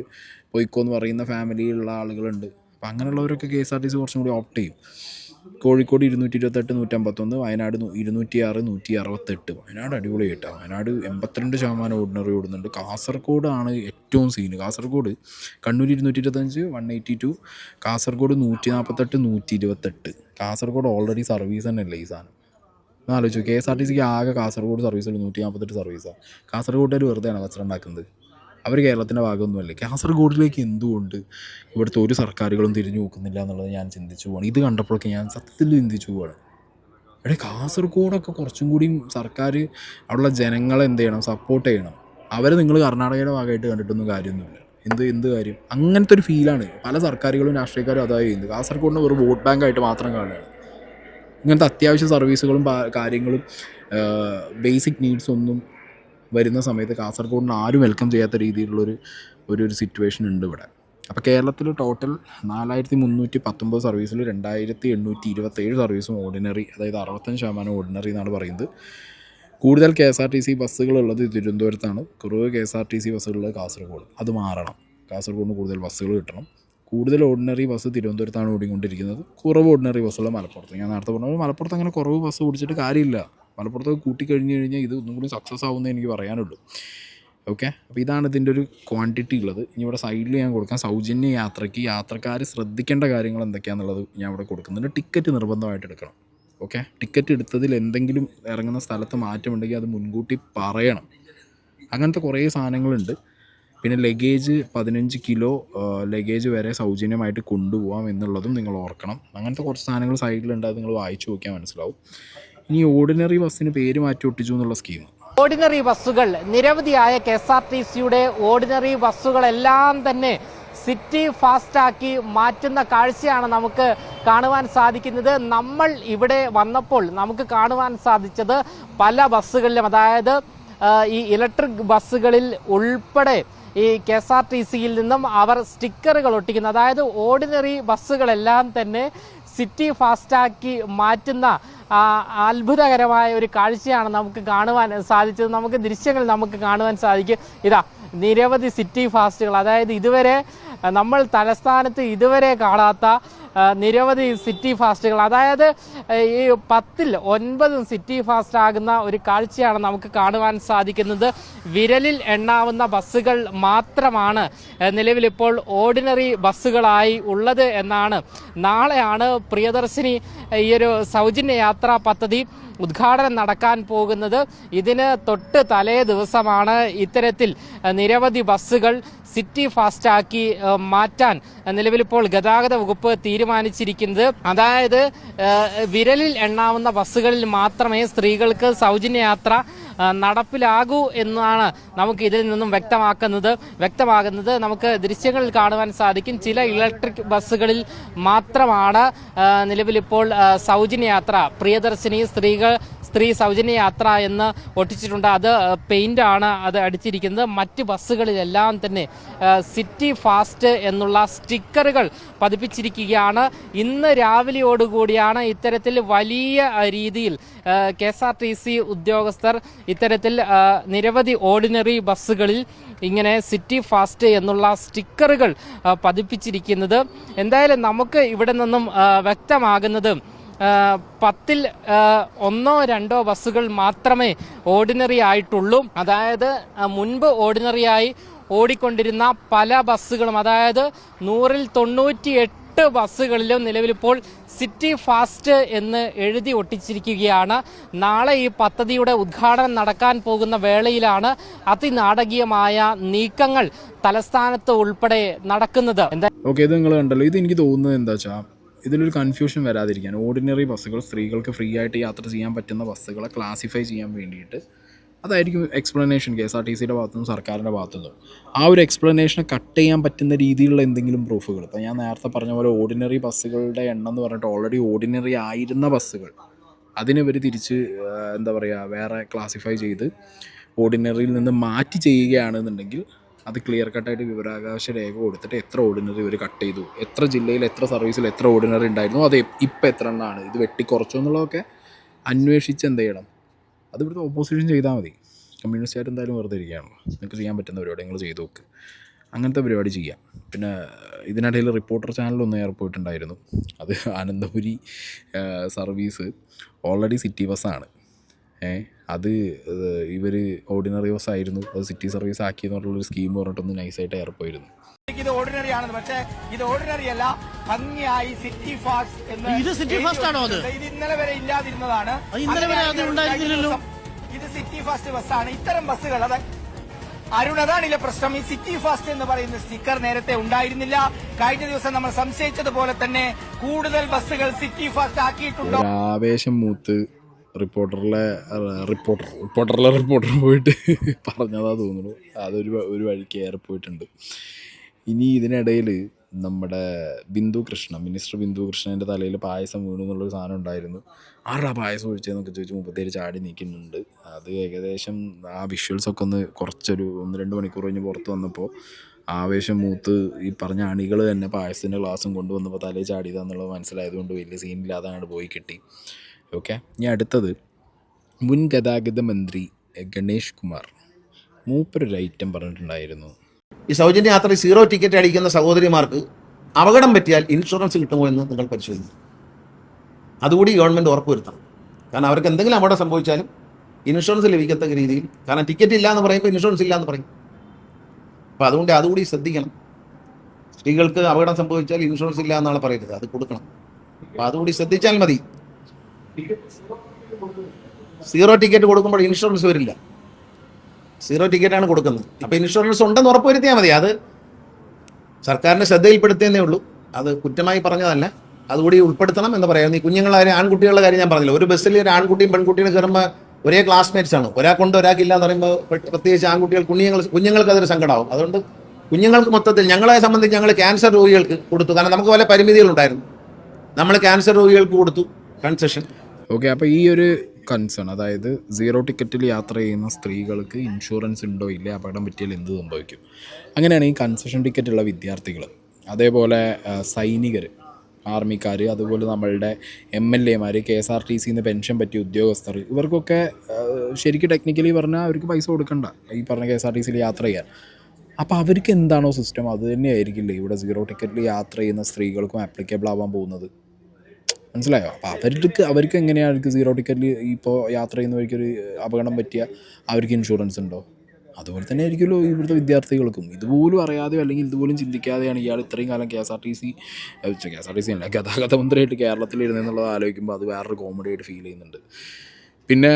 പോയിക്കോന്ന് പറയുന്ന ഫാമിലിയിലുള്ള ആളുകളുണ്ട്. അപ്പോൾ അങ്ങനെയുള്ളവരൊക്കെ KSRTC കുറച്ചും കൂടി ഓപ്റ്റ് ചെയ്യും. കോഴിക്കോട് 228, 151. വയനാട് 206, 168. വയനാട് അടിപൊളി കേട്ടോ. വയനാട് 82% ഓർഡിനറി ഓടുന്നുണ്ട്. കാസർഗോഡാണ് ഏറ്റവും scene. Kasaragod, Kannur 225, 182. Kasaragod 148, 128. Kasaragod already service തന്നെയല്ലേ ഈ സാധനം. ആലോചിച്ചു, KSRTCക്ക് ആകെ കാസർഗോഡ് സർവീസിൽ 148 സർവീസാണ്. കാസർഗോഡുകാർ വെറുതെയാണ് കച്ചറ ഉണ്ടാക്കുന്നത്. അവർ കേരളത്തിൻ്റെ ഭാഗമൊന്നുമല്ലേ. കാസർഗോഡിലേക്ക് എന്തുകൊണ്ട് ഇവിടുത്തെ ഒരു സർക്കാരുകളും തിരിഞ്ഞു നോക്കുന്നില്ല എന്നുള്ളത് ഞാൻ ചിന്തിച്ചു പോവാണ്. ഇത് കണ്ടപ്പോഴൊക്കെ ഞാൻ സത്യത്തിൽ ചിന്തിച്ചു പോവാണ്. കാസർഗോഡൊക്കെ കുറച്ചും കൂടി സർക്കാർ അവിടെയുള്ള ജനങ്ങളെ എന്ത് ചെയ്യണം, സപ്പോർട്ട് ചെയ്യണം. അവരെ നിങ്ങൾ കർണാടകയുടെ ഭാഗമായിട്ട് കണ്ടിട്ടൊന്നും കാര്യമൊന്നുമില്ല. എന്ത് കാര്യം? അങ്ങനത്തെ ഒരു ഫീലാണ് പല സർക്കാരുകളും രാഷ്ട്രീയക്കാരും അതായത് ചെയ്യുന്നത്. കാസർഗോഡിനെ വെറും വോട്ട് ബാങ്കായിട്ട് മാത്രം കാണുകയാണ്. ഇങ്ങനത്തെ അത്യാവശ്യ സർവീസുകളും കാര്യങ്ങളും ബേസിക് നീഡ്സ് ഒന്നും വരുന്ന സമയത്ത് കാസർഗോഡിന് ആരും വെൽക്കം ചെയ്യാത്ത രീതിയിലുള്ളൊരു സിറ്റുവേഷൻ ഉണ്ട് ഇവിടെ. അപ്പോൾ കേരളത്തിൽ ടോട്ടൽ 4319 സർവീസിൽ 2827 സർവീസും ഓർഡിനറി, അതായത് 65% ഓർഡിനറി എന്നാണ് പറയുന്നത്. കൂടുതൽ KSRTC ബസ്സുകളുള്ളത് തിരുവനന്തപുരത്താണ്. കുറവ് KSRTC ബസ്സുകളുള്ളത് കാസർഗോഡ്. അത് മാറണം. കാസർഗോഡിന് കൂടുതൽ ബസ്സുകൾ കിട്ടണം. കൂടുതൽ ഓർഡിനറി ബസ് തിരുവനന്തപുരത്താണ് ഓടിക്കൊണ്ടിരിക്കുന്നത്. കുറവ് ഓർഡിനറി ബസ്സുകൾ മലപ്പുറത്ത്. ഞാൻ നേരത്തെ പറഞ്ഞത് മലപ്പുറത്ത് അങ്ങനെ കുറവ് ബസ് ഓടിച്ചിട്ട് കാര്യമില്ല. മലപ്പുറത്ത് കൂട്ടിക്കഴിഞ്ഞ് കഴിഞ്ഞാൽ ഇത് ഒന്നും കൂടി സക്സസ് ആവുമെന്ന് എനിക്ക് പറയാനുള്ളൂ. ഓക്കെ. അപ്പോൾ ഇതാണ് ഇതിൻ്റെ ഒരു ക്വാണ്ടിറ്റി ഉള്ളത്. ഇനി ഇവിടെ സൈഡിൽ ഞാൻ കൊടുക്കാം. സൗജന്യ യാത്രയ്ക്ക് യാത്രക്കാർ ശ്രദ്ധിക്കേണ്ട കാര്യങ്ങൾ എന്തൊക്കെയാണെന്നുള്ളത് ഞാൻ ഇവിടെ കൊടുക്കുന്നുണ്ട്. ടിക്കറ്റ് നിർബന്ധമായിട്ട് എടുക്കണം. ഓക്കെ. ടിക്കറ്റ് എടുത്തതിൽ എന്തെങ്കിലും ഇറങ്ങുന്ന സ്ഥലത്ത് മാറ്റമുണ്ടെങ്കിൽ അത് മുൻകൂട്ടി പറയണം. അങ്ങനത്തെ കുറേ സാധനങ്ങളുണ്ട്. പിന്നെ ലഗേജ് 15 കിലോ ലഗേജ് വരെ സൗജന്യമായിട്ട് കൊണ്ടുപോകാം എന്നുള്ളതും നിങ്ങൾ ഓർക്കണം. അങ്ങനത്തെ കുറച്ച് സാധനങ്ങൾ സൈഡിലുണ്ട്. അത് നിങ്ങൾ വായിച്ചു നോക്കിയാൽ മനസ്സിലാവും. ഇനി ഓർഡിനറി ബസ്സിന് പേര് മാറ്റി ഒട്ടിച്ചു എന്നുള്ള സ്കീം. ഓർഡിനറി ബസ്സുകൾ, നിരവധിയായ KSRTCയുടെ ഓർഡിനറി ബസ്സുകളെല്ലാം തന്നെ സിറ്റി ഫാസ്റ്റാക്കി മാറ്റുന്ന കാഴ്ചയാണ് നമുക്ക് കാണുവാൻ സാധിക്കുന്നത്. നമ്മൾ ഇവിടെ വന്നപ്പോൾ നമുക്ക് കാണുവാൻ സാധിച്ചത് പല ബസ്സുകളിലും, അതായത് ഈ ഇലക്ട്രിക് ബസ്സുകളിൽ ഉൾപ്പെടെ ഈ KSRTCയിൽ നിന്നും അവർ സ്റ്റിക്കറുകൾ ഒട്ടിക്കുന്നു. അതായത് ഓർഡിനറി ബസ്സുകളെല്ലാം തന്നെ സിറ്റി ഫാസ്റ്റാക്കി മാറ്റുന്ന അത്ഭുതകരമായ ഒരു കാഴ്ചയാണ് നമുക്ക് കാണുവാൻ സാധിച്ചത്. നമുക്ക് ദൃശ്യങ്ങൾ നമുക്ക് കാണുവാൻ സാധിക്കും. ഇതാ നിരവധി സിറ്റി ഫാസ്റ്റുകൾ, അതായത് ഇതുവരെ നമ്മൾ തലസ്ഥാനത്ത് ഇതുവരെ കാണാത്ത നിരവധി സിറ്റി ഫാസ്റ്റുകൾ, അതായത് ഈ 10ൽ 9 സിറ്റി ഫാസ്റ്റ് ആകുന്ന ഒരു കാഴ്ചയാണ് നമുക്ക് കാണുവാൻ സാധിക്കുന്നത്. വിരലിൽ എണ്ണാവുന്ന ബസ്സുകൾ മാത്രമാണ് നിലവിലിപ്പോൾ ഓർഡിനറി ബസ്സുകളായി ഉള്ളത് എന്നാണ്. നാളെയാണ് പ്രിയദർശിനി ഈ ഒരു സൗജന്യ യാത്രാ പദ്ധതി ഉദ്ഘാടനം നടക്കാൻ പോകുന്നത്. ഇതിന് തൊട്ട് തലേ ദിവസമാണ് ഇത്തരത്തിൽ നിരവധി ബസ്സുകൾ സിറ്റി ഫാസ്റ്റാക്കി മാറ്റാൻ നിലവിലിപ്പോൾ ഗതാഗത വകുപ്പ് തീരുമാനിച്ചിരിക്കുന്നത്. അതായത് വിരലിൽ എണ്ണാവുന്ന ബസ്സുകളിൽ മാത്രമേ സ്ത്രീകൾക്ക് സൗജന്യ യാത്ര നടപ്പിലാകൂ എന്നാണ് നമുക്ക് ഇതിൽ നിന്നും വ്യക്തമാകുന്നത്. നമുക്ക് ദൃശ്യങ്ങളിൽ കാണുവാൻ സാധിക്കും. ചില ഇലക്ട്രിക് ബസ്സുകളിൽ മാത്രമാണ് നിലവിലിപ്പോൾ സൗജന്യ യാത്ര, പ്രിയദർശിനി സ്ത്രീ സൗജന്യ യാത്ര എന്ന് ഒട്ടിച്ചിട്ടുണ്ട്. അത് പെയിന്റാണ് അത് അടിച്ചിരിക്കുന്നത്. മറ്റ് ബസ്സുകളിലെല്ലാം തന്നെ സിറ്റി ഫാസ്റ്റ് എന്നുള്ള സ്റ്റിക്കറുകൾ പതിപ്പിച്ചിരിക്കുകയാണ്. ഇന്ന് രാവിലെയോടുകൂടിയാണ് ഇത്തരത്തിൽ വലിയ രീതിയിൽ KSRTC ഉദ്യോഗസ്ഥർ ഇത്തരത്തിൽ നിരവധി ഓർഡിനറി ബസ്സുകളിൽ ഇങ്ങനെ സിറ്റി ഫാസ്റ്റ് എന്നുള്ള സ്റ്റിക്കറുകൾ പതിപ്പിച്ചിരിക്കുന്നത്. എന്തായാലും നമുക്ക് ഇവിടെ നിന്നും വ്യക്തമാകുന്നത് 10-ൽ 1-2 ബസ്സുകൾ മാത്രമേ ഓർഡിനറി ആയിട്ടുള്ളൂ. അതായത് മുൻപ് ഓർഡിനറിയായി ഓടിക്കൊണ്ടിരുന്ന പല ബസ്സുകളും, അതായത് 100-ൽ 98 ബസ്സുകളിലും നിലവിലിപ്പോൾ സിറ്റി ഫാസ്റ്റ് എന്ന് എഴുതി ഒട്ടിച്ചിരിക്കുകയാണ്. നാളെ ഈ പദ്ധതിയുടെ ഉദ്ഘാടനം നടക്കാൻ പോകുന്ന വേളയിലാണ് അതിനാടകീയമായ നീക്കങ്ങൾ തലസ്ഥാനത്ത് ഉൾപ്പെടെ നടക്കുന്നത്. ഓക്കെ, ഇത് നിങ്ങൾ കണ്ടല്ലോ. ഇത് എനിക്ക് തോന്നുന്നത് എന്താ വെച്ചാൽ ഇതിലൊരു കൺഫ്യൂഷൻ വരാതിരിക്കാൻ ഓർഡിനറി ബസ്സുകൾ, സ്ത്രീകൾക്ക് ഫ്രീ ആയിട്ട് യാത്ര ചെയ്യാൻ പറ്റുന്ന ബസ്സുകളെ ക്ലാസിഫൈ ചെയ്യാൻ വേണ്ടിയിട്ട് അതായിരിക്കും എക്സ്പ്ലനേഷൻ KSRTCയുടെ ഭാഗത്തുനിന്നും സർക്കാരിൻ്റെ ഭാഗത്തുനിന്നും. ആ ഒരു എക്സ്പ്ലനേഷനെ കട്ട് ചെയ്യാൻ പറ്റുന്ന രീതിയിലുള്ള എന്തെങ്കിലും പ്രൂഫുകൾ, ഇപ്പോൾ ഞാൻ നേരത്തെ പറഞ്ഞ പോലെ ഓർഡിനറി ബസ്സുകളുടെ എണ്ണം എന്ന് പറഞ്ഞിട്ട് ഓൾറെഡി ഓർഡിനറി ആയിരുന്ന ബസ്സുകൾ അതിനിവർ തിരിച്ച് എന്താ പറയുക വേറെ ക്ലാസിഫൈ ചെയ്ത് ഓർഡിനറിയിൽ നിന്ന് മാറ്റി ചെയ്യുകയാണെന്നുണ്ടെങ്കിൽ അത് ക്ലിയർ കട്ടായിട്ട് വിവരാവകാശ രേഖ കൊടുത്തിട്ട് എത്ര ഓർഡിനറി ഇവർ കട്ട് ചെയ്തു, എത്ര ജില്ലയിൽ എത്ര സർവീസിൽ എത്ര ഓർഡിനറി ഉണ്ടായിരുന്നു, അത് ഇപ്പം എത്ര എണ്ണമാണ്, ഇത് വെട്ടിക്കുറച്ചോ എന്നുള്ളതൊക്കെ അന്വേഷിച്ച് എന്ത് ചെയ്യണം, അത് ഇവിടുത്തെ ഓപ്പോസിഷൻ ചെയ്താൽ മതി. കമ്മ്യൂണിസ്റ്റുകാർ എന്തായാലും വെറുതെ ഇരിക്കുകയാണല്ലോ, നിങ്ങൾക്ക് ചെയ്യാൻ പറ്റുന്ന പരിപാടി നിങ്ങൾ ചെയ്തു നോക്ക്, അങ്ങനത്തെ പരിപാടി ചെയ്യാം. പിന്നെ ഇതിനിടയിൽ റിപ്പോർട്ടർ ചാനലൊന്ന് ഏർപ്പോയിട്ടുണ്ടായിരുന്നു. അത് അനന്തപുരി സർവീസ് ഓൾറെഡി സിറ്റി ബസ്സാണ്. അത് ഇവർ ഓർഡിനറി ബസ് ആയിരുന്നു, അത് സിറ്റി സർവീസ് ആക്കിയെന്ന് പറഞ്ഞുള്ളൊരു സ്കീം പറഞ്ഞിട്ടൊന്ന് നൈസായിട്ട് ഏർപ്പോയിരുന്നു. ഇത് ഓർഡിനറി ആണെന്ന്, പക്ഷേ ഇത് ഓർഡിനറി അല്ല, ഭംഗിയായി സിറ്റി ഫാസ്റ്റ് എന്ന്. ഇത് സിറ്റി ഫാസ്റ്റ് ആണോ? അത് ഇത് ഇന്നലെ വരെ ഇല്ലാതിരുന്നതാണ്. ഇത് സിറ്റി ഫാസ്റ്റ് ബസ്സാണ്. ഇത്തരം ബസ്സുകൾ, അത് അരുണതാണില്ല പ്രശ്നം. ഈ സിറ്റി ഫാസ്റ്റ് എന്ന് പറയുന്ന സ്റ്റിക്കർ നേരത്തെ ഉണ്ടായിരുന്നില്ല. കഴിഞ്ഞ ദിവസം നമ്മൾ സംശയിച്ചതുപോലെ തന്നെ കൂടുതൽ ബസ്സുകൾ സിറ്റി ഫാസ്റ്റ് ആക്കിയിട്ടുണ്ടോ. ആവേശം മൂത്ത് റിപ്പോർട്ടർ പോയിട്ട് പറഞ്ഞതാ തോന്നുന്നു. ഒരു വഴിക്ക് ഏറിപ്പോയിട്ടുണ്ട്. ഇനി ഇതിനിടയിൽ നമ്മുടെ മിനിസ്റ്റർ ബിന്ദു കൃഷ്ണൻ്റെ തലയിൽ പായസം വീണു എന്നുള്ളൊരു സാധനം ഉണ്ടായിരുന്നു. ആരാ പായസം ഒഴിച്ചതെന്നൊക്കെ ചോദിച്ച് 37 ചാടി നിൽക്കുന്നുണ്ട്. അത് ഏകദേശം ആ വിഷ്വൽസൊക്കെ ഒന്ന് കുറച്ചൊരു 1-2 മണിക്കൂർ കഴിഞ്ഞ് പുറത്ത് വന്നപ്പോൾ ആവേശം മൂത്ത് ഈ പറഞ്ഞ അണികൾ തന്നെ പായസത്തിൻ്റെ ഗ്ലാസും കൊണ്ടുവന്നപ്പോൾ തലയിൽ ചാടിയതാന്നുള്ളത് മനസ്സിലായതുകൊണ്ട് വലിയ സീനില്ലാതെ അങ്ങോട്ട് പോയി കിട്ടി. ഓക്കെ, ഇനി അടുത്തത് മുൻ ഗതാഗത മന്ത്രി ഗണേഷ് കുമാർ മൂപ്പരൊരു ഐറ്റം പറഞ്ഞിട്ടുണ്ടായിരുന്നു. ഈ സൗജന്യ യാത്ര 0 ടിക്കറ്റ് അടിക്കുന്ന സഹോദരിമാർക്ക് അപകടം പറ്റിയാൽ ഇൻഷുറൻസ് കിട്ടുമോ എന്ന് നിങ്ങൾ പരിശോധിക്കും. അതുകൂടി ഗവൺമെൻറ് ഉറപ്പുവരുത്തണം. കാരണം അവർക്ക് എന്തെങ്കിലും അപകടം സംഭവിച്ചാലും ഇൻഷുറൻസ് ലഭിക്കത്തക്ക രീതിയിൽ, കാരണം ടിക്കറ്റ് ഇല്ല എന്ന് പറയുമ്പോൾ ഇൻഷുറൻസ് ഇല്ല എന്ന് പറയും. അപ്പോൾ അതുകൊണ്ട് അതുകൂടി ശ്രദ്ധിക്കണം. സ്ത്രീകൾക്ക് അപകടം സംഭവിച്ചാൽ ഇൻഷുറൻസ് ഇല്ല എന്നാണ് പറയരുത്, അത് കൊടുക്കണം. അപ്പോൾ അതുകൂടി ശ്രദ്ധിച്ചാൽ മതി. 0 ടിക്കറ്റ് കൊടുക്കുമ്പോൾ ഇൻഷുറൻസ് വരില്ല, 0 ടിക്കറ്റാണ് കൊടുക്കുന്നത്. അപ്പോൾ ഇൻഷുറൻസ് ഉണ്ടെന്ന് ഉറപ്പുവരുത്തിയാൽ മതി. അത് സർക്കാരിൻ്റെ ശ്രദ്ധയിൽപ്പെടുത്തിയെന്നേ ഉള്ളൂ, അത് കുറ്റമായി പറഞ്ഞതല്ല. അതുകൂടി ഉൾപ്പെടുത്തണം എന്ന് പറയാം. ഈ കുഞ്ഞുങ്ങളെ ആൺകുട്ടികളുടെ കാര്യം ഞാൻ പറഞ്ഞില്ല. ഒരു ബസ്സിൽ ഒരു ആൺകുട്ടിയും പെൺകുട്ടിയും കയറുമ്പോൾ ഒരേ ക്ലാസ്മേറ്റ്സ് ആണ്, ഒരാൾക്കുണ്ട് ഒരാൾക്കില്ല എന്ന് പറയുമ്പോൾ പ്രത്യേകിച്ച് ആൺകുട്ടികൾ കുഞ്ഞുങ്ങൾക്ക് അതൊരു സങ്കടമാവും. അതുകൊണ്ട് കുഞ്ഞുങ്ങൾക്ക് മൊത്തത്തിൽ ഞങ്ങളെ സംബന്ധിച്ച് ഞങ്ങൾ ക്യാൻസർ രോഗികൾക്ക് കൊടുത്തു. കാരണം നമുക്ക് പല പരിമിതികളുണ്ടായിരുന്നു, നമ്മൾ ക്യാൻസർ രോഗികൾക്ക് കൊടുത്തു കൺസെഷൻ. ഓക്കെ, അപ്പോൾ ഈ ഒരു കൺസേൺ, അതായത് 0 ടിക്കറ്റിൽ യാത്ര ചെയ്യുന്ന സ്ത്രീകൾക്ക് ഇൻഷുറൻസ് ഉണ്ടോ ഇല്ല, അപകടം പറ്റിയാൽ എന്ത് സംഭവിക്കും, അങ്ങനെയാണ് ഈ കൺസെഷൻ ടിക്കറ്റുള്ള വിദ്യാർത്ഥികൾ, അതേപോലെ സൈനികർ, ആർമിക്കാർ, അതുപോലെ നമ്മളുടെ MLA മാർ, KSRTCന്ന് പെൻഷൻ പറ്റിയ ഉദ്യോഗസ്ഥർ, ഇവർക്കൊക്കെ ശരിക്കും ടെക്നിക്കലി പറഞ്ഞാൽ അവർക്ക് പൈസ കൊടുക്കണ്ട ഈ പറഞ്ഞ KSRTCയിൽ യാത്ര ചെയ്യാൻ. അപ്പോൾ അവർക്ക് എന്താണോ സിസ്റ്റം അത് തന്നെയായിരിക്കില്ലേ ഇവിടെ 0 ടിക്കറ്റിൽ യാത്ര ചെയ്യുന്ന സ്ത്രീകൾക്കും ആപ്ലിക്കബിൾ ആവാൻ പോകുന്നത്. മനസ്സിലായോ? അപ്പോൾ അവർക്ക് എങ്ങനെയാണ് അവർക്ക് 0 ടിക്കറ്റിൽ ഇപ്പോൾ യാത്ര ചെയ്യുന്ന വഴിക്കൊരു അപകടം പറ്റിയാൽ അവർക്ക് ഇൻഷുറൻസ് ഉണ്ടോ? അതുപോലെ തന്നെ ആയിരിക്കുമല്ലോ ഇവിടുത്തെ വിദ്യാർത്ഥികൾക്കും. ഇതുപോലും അറിയാതെയോ അല്ലെങ്കിൽ ഇതുപോലും ചിന്തിക്കാതെയാണ് ഇയാൾ ഇത്രയും കാലം KSRTC അല്ല ഗതാഗത മന്ത്രിയായിട്ട് കേരളത്തിലിരുന്നെന്നുള്ളത് ആലോചിക്കുമ്പോൾ അത് വേറൊരു കോമഡി ആയിട്ട് ഫീൽ ചെയ്യുന്നുണ്ട്. പിന്നെ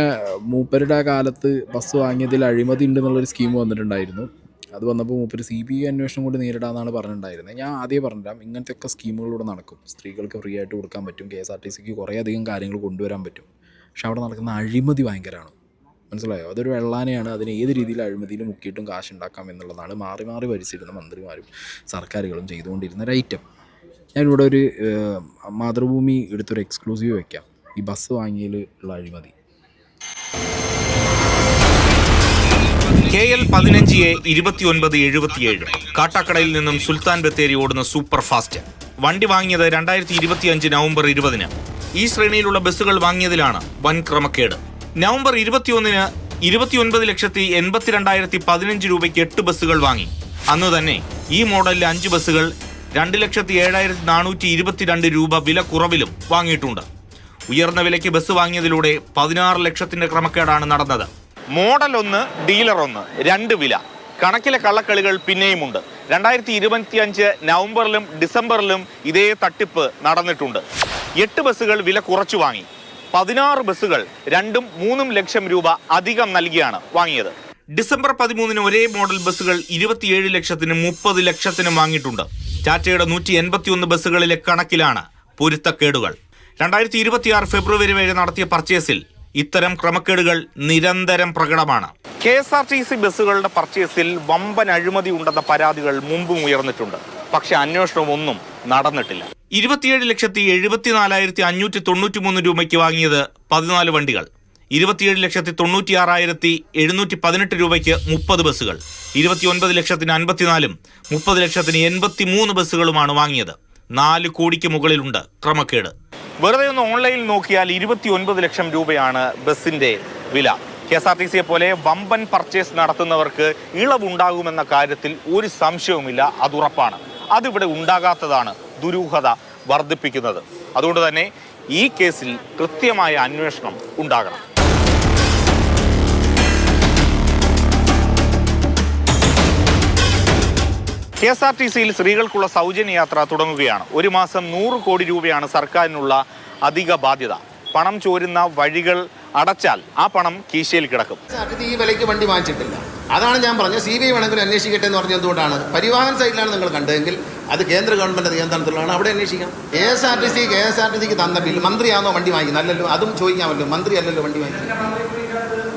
മൂപ്പരുടെ കാലത്ത് ബസ് വാങ്ങിയതിൽ അഴിമതി ഉണ്ടെന്നുള്ളൊരു സ്കീം വന്നിട്ടുണ്ടായിരുന്നു. അത് വന്നപ്പോൾ മൂപ്പര് CBI അന്വേഷണം കൊണ്ട് നേരിടാമെന്നാണ് പറഞ്ഞിട്ടുണ്ടായിരുന്നത്. ഞാൻ ആദ്യം പറഞ്ഞിട്ടാം ഇങ്ങനത്തെയൊക്കെ സ്കീമുകളിലൂടെ നടക്കും. സ്ത്രീകൾക്ക് ഫ്രീ ആയിട്ട് കൊടുക്കാൻ പറ്റും, KSRTCക്ക് കുറേയധികം കാര്യങ്ങൾ കൊണ്ടുവരാൻ പറ്റും. പക്ഷെ അവിടെ നടക്കുന്ന അഴിമതി ഭയങ്കരമാണ്. മനസ്സിലായോ? അതൊരു വെള്ളാനെയാണ്. അതിന് ഏത് രീതിയിൽ അഴിമതിയിൽ മുക്കിയിട്ടും കാശുണ്ടാക്കാം എന്നുള്ളതാണ് മാറി മാറി ഭരിച്ചിരുന്ന മന്ത്രിമാരും സർക്കാരുകളും ചെയ്തുകൊണ്ടിരുന്ന ഒരു ഐറ്റം. ഞാനിവിടെ ഒരു മാതൃഭൂമി എടുത്തൊരു എക്സ്ക്ലൂസീവ് വയ്ക്കാം. ഈ ബസ് വാങ്ങിയതിൽ ഉള്ള അഴിമതി. KL 15A 2977 കാട്ടാക്കടയിൽ നിന്നും സുൽത്താൻ ബത്തേരി ഓടുന്ന സൂപ്പർ ഫാസ്റ്റ്. വണ്ടി വാങ്ങിയത് 2025 നവംബർ 20-ന്. ഈ ശ്രേണിയിലുള്ള ബസ്സുകൾ വാങ്ങിയതിലാണ് വൻ ക്രമക്കേട്. നവംബർ 21-ന് 29,82,15 രൂപയ്ക്ക് 8 ബസ്സുകൾ വാങ്ങി. അന്ന് തന്നെ ഈ മോഡലിലെ 5 ബസ്സുകൾ 2,07,422 രൂപ വില കുറവിലും വാങ്ങിയിട്ടുണ്ട്. ഉയർന്ന വിലയ്ക്ക് ബസ് വാങ്ങിയതിലൂടെ 16 ലക്ഷത്തിന്റെ ക്രമക്കേടാണ് നടന്നത്. മോഡൽ 1, ഡീലർ 1, 2 വില. കണക്കിലെ കള്ളക്കളികൾ പിന്നെയുമുണ്ട്. 2025 നവംബറിലും ഡിസംബറിലും ഇതേ തട്ടിപ്പ് നടന്നിട്ടുണ്ട്. 8 ബസ്സുകൾ വില കുറച്ചു വാങ്ങി. 16 ബസ്സുകൾ 2-3 ലക്ഷം രൂപ അധികം നൽകിയാണ് വാങ്ങിയത്. ഡിസംബർ 13-ന് ഒരേ മോഡൽ ബസ്സുകൾ 27 ലക്ഷത്തിനും 30 ലക്ഷത്തിനും വാങ്ങിയിട്ടുണ്ട്. ടാറ്റയുടെ 181 ബസ്സുകളിലെ കണക്കിലാണ് പൊരുത്തക്കേടുകൾ. 2026 ഫെബ്രുവരി വരെ നടത്തിയ പർച്ചേസിൽ ഇത്തരം ക്രമക്കേടുകൾ നിരന്തരം പ്രകടമാണ്. KSRTC ബസ്സുകളുടെ പർച്ചേസിൽ വമ്പൻ അഴിമതി ഉണ്ടെന്ന പരാതികൾ മുമ്പും ഉയർന്നിട്ടുണ്ട്. പക്ഷെ അന്വേഷണമൊന്നും നടന്നിട്ടില്ല. 27,74,593 രൂപയ്ക്ക് വാങ്ങിയത് 14 വണ്ടികൾ. 27,96,718 രൂപയ്ക്ക് 30 ബസ്സുകൾ. 29,54,000-നും 30,83 ബസ്സുകളുമാണ് വാങ്ങിയത്. 4 കോടിക്ക് മുകളിലുണ്ട് ക്രമക്കേട്. വെറുതെ ഒന്ന് ഓൺലൈനിൽ നോക്കിയാൽ 29 ലക്ഷം രൂപയാണ് ബസ്സിന്റെ വില. KSRTCയെ പോലെ വമ്പൻ പർച്ചേസ് നടത്തുന്നവർക്ക് ഇളവുണ്ടാകുമെന്ന കാര്യത്തിൽ ഒരു സംശയവുമില്ല, അതുറപ്പാണ്. അതിവിടെ ഉണ്ടാകാത്തതാണ് ദുരൂഹത വർദ്ധിപ്പിക്കുന്നത്. അതുകൊണ്ട് തന്നെ ഈ കേസിൽ കൃത്യമായ അന്വേഷണം ഉണ്ടാകണം. KSRTCയിൽ സ്ത്രീകൾക്കുള്ള സൗജന്യ യാത്ര തുടങ്ങുകയാണ്. ഒരു മാസം 100 കോടി രൂപയാണ് സർക്കാരിനുള്ള അധിക ബാധ്യത. പണം ചോരുന്ന വഴികൾ അടച്ചാൽ ആ പണം കീശയിൽ കിടക്കും. ഈ വിലയ്ക്ക് വണ്ടി വാങ്ങിച്ചിട്ടില്ല. അതാണ് ഞാൻ പറഞ്ഞത്. CBI വേണമെങ്കിലും അന്വേഷിക്കട്ടെ എന്ന് പറഞ്ഞത് എന്തുകൊണ്ടാണ്? പരിവാഹൻ സൈറ്റിലാണ് നിങ്ങൾ കണ്ടതെങ്കിൽ അത് കേന്ദ്ര ഗവൺമെന്റ് നിയന്ത്രണത്തിലാണ്, അവിടെ അന്വേഷിക്കാം. KSRTCക്ക് തന്ന ബില്ല് മന്ത്രിയാണോ വണ്ടി വാങ്ങിക്കുന്നത്? അല്ലല്ലോ. അതും ചോദിക്കാമല്ലോ. മന്ത്രി അല്ലല്ലോ വണ്ടി വാങ്ങിക്കുന്നത്.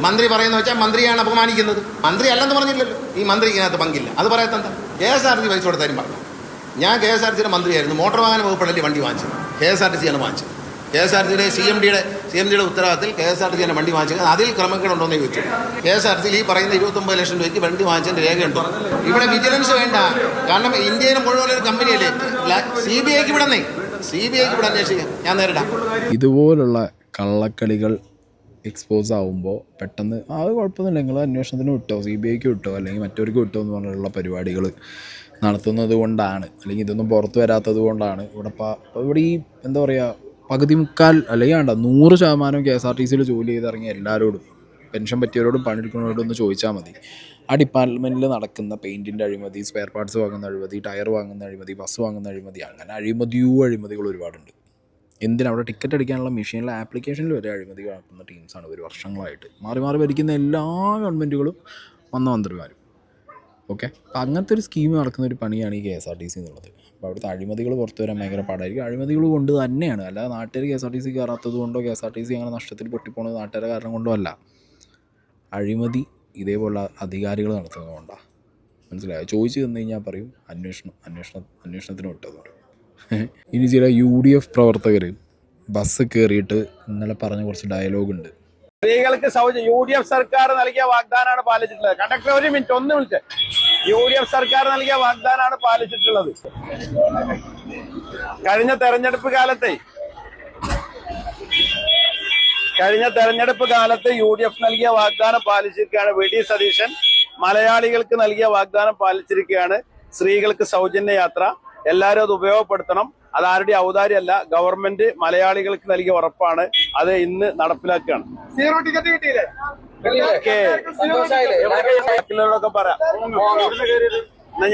മന്ത്രി പറയുന്ന വെച്ചാൽ മന്ത്രിയാണ് അപമാനിക്കുന്നത്. മന്ത്രി അല്ലെന്ന് പറഞ്ഞില്ലല്ലോ. ഈ മന്ത്രിക്ക് ഇതിനകത്ത് പങ്കില്ല. അത് പറയാത്തെന്താ? KSRTC പൈസ കൊടുത്താലും പറഞ്ഞു. ഞാൻ KSRTCയുടെ മന്ത്രിയായിരുന്നു. മോട്ടോർ വാഹന വകുപ്പുകളിൽ വണ്ടി വാങ്ങിച്ചത് KSRTCയാണ് വാങ്ങിച്ചത്. KSRTCയുടെ CMDയുടെ ഉത്തരവാദിത്തത്തിൽ KSRTCയാണ് വണ്ടി വാങ്ങിച്ചത്. അതിൽ ക്രമക്കേടുണ്ടോ എന്ന് ചോദിച്ചു. KSRTCയിൽ ഈ പറയുന്ന 29 ലക്ഷം രൂപയ്ക്ക് വണ്ടി വാങ്ങിച്ചതിൻ്റെ രേഖയുണ്ടോ? ഇവിടെ വിജിലൻസ് വേണ്ട. കാരണം ഇന്ത്യയിലെ മുഴുവൻ ഒരു കമ്പനിയല്ലേ. CBIക്ക് ഇവിടെ അന്വേഷിക്കാം. ഞാൻ നേരിടാം. ഇതുപോലുള്ള കള്ളക്കളികൾ എക്സ്പോസ് ആകുമ്പോൾ പെട്ടെന്ന് അത് കുഴപ്പമൊന്നുമില്ല, നിങ്ങൾ അന്വേഷണത്തിന് വിട്ടോ, CBIക്ക് വിട്ടോ, അല്ലെങ്കിൽ മറ്റവർക്ക് വിട്ടോ എന്ന് പറഞ്ഞിട്ടുള്ള പരിപാടികൾ നടത്തുന്നത് കൊണ്ടാണ്, അല്ലെങ്കിൽ ഇതൊന്നും പുറത്ത് വരാത്തത് കൊണ്ടാണ് ഇവിടെ ഈ എന്താ പറയുക, പകുതി മുക്കാൽ അല്ലെങ്കിൽ വേണ്ട 100% KSRTCയിൽ ജോലി ചെയ്തിറങ്ങിയ എല്ലാവരോടും, പെൻഷൻ പറ്റിയവരോടും പണിയെടുക്കുന്നവരോടും ഒന്ന് ചോദിച്ചാൽ മതി. ആ ഡിപ്പാർട്ട്മെൻറ്റിൽ നടക്കുന്ന പെയിൻറ്റിൻ്റെ അഴിമതി, സ്പെയർ പാർട്സ് വാങ്ങുന്ന അഴിമതി, ടയർ വാങ്ങുന്ന അഴിമതി, ബസ് വാങ്ങുന്ന അഴിമതി, അങ്ങനെ അഴിമതികൾ ഒരുപാടുണ്ട്. അവിടെ ടിക്കറ്റ് അടിക്കാനുള്ള മെഷീനിലെ ആപ്ലിക്കേഷനിൽ വരെ അഴിമതി നടത്തുന്ന ടീംസാണ് ഒരു വർഷങ്ങളായിട്ട് മാറി മാറി ഭരിക്കുന്ന എല്ലാ ഗവൺമെൻറ്റുകളും വന്ന മന്ത്രിമാരും. ഓക്കെ, അപ്പോൾ അങ്ങനത്തെ ഒരു സ്കീം നടക്കുന്ന ഒരു പണിയാണ് ഈ KSRTC എന്നുള്ളത്. അപ്പോൾ അവിടുത്തെ അഴിമതികൾ പുറത്തു വരാൻ ഭയങ്കര പാടായിരിക്കും. അഴിമതികൾ കൊണ്ട് തന്നെയാണ്, അല്ലാതെ നാട്ടുകാർ KSRTC കയറാത്തത് കൊണ്ടോ KSRTC അങ്ങനെ നഷ്ടത്തിൽ പൊട്ടിപ്പോണത് നാട്ടുകാരെ കാരണം കൊണ്ടോ അല്ല. അഴിമതി ഇതേപോലുള്ള അധികാരികൾ നടത്തുന്നത് കൊണ്ടാണ്. മനസ്സിലായോ? ചോദിച്ചു തന്നു കഴിഞ്ഞാൽ പറയും അന്വേഷണത്തിന് വിട്ടത് പറയും. ഇനി ചില UDF പ്രവർത്തകർ ബസ് കയറിയിട്ട് ഇന്നലെ പറഞ്ഞ കുറച്ച് ഡയലോഗുണ്ട്. സ്ത്രീകൾക്ക് UDF സർക്കാർ നൽകിയ വാഗ്ദാനമാണ് പാലിച്ചിട്ടുള്ളത്. കണ്ടക്ടർ ഒരു മിനിറ്റ് ഒന്ന് വിളിച്ച്. UDF സർക്കാർ നൽകിയ വാഗ്ദാനമാണ് പാലിച്ചിട്ടുള്ളത്. കഴിഞ്ഞ തെരഞ്ഞെടുപ്പ് കാലത്ത് UDF നൽകിയ വാഗ്ദാനം പാലിച്ചിരിക്കുകയാണ്. VD സതീശൻ മലയാളികൾക്ക് നൽകിയ വാഗ്ദാനം പാലിച്ചിരിക്കുകയാണ്. സ്ത്രീകൾക്ക് സൗജന്യ യാത്ര, എല്ലാവരും അത് ഉപയോഗപ്പെടുത്തണം. അത് ആരുടെ ഔദാര്യമല്ല, ഗവൺമെന്റ് മലയാളികൾക്ക് നൽകിയ ഉറപ്പാണ്. അത് ഇന്ന് നടപ്പിലാക്കുകയാണ്. സീറോ ടിക്കറ്റ് കിട്ടിയില്ലേ? പറയാം,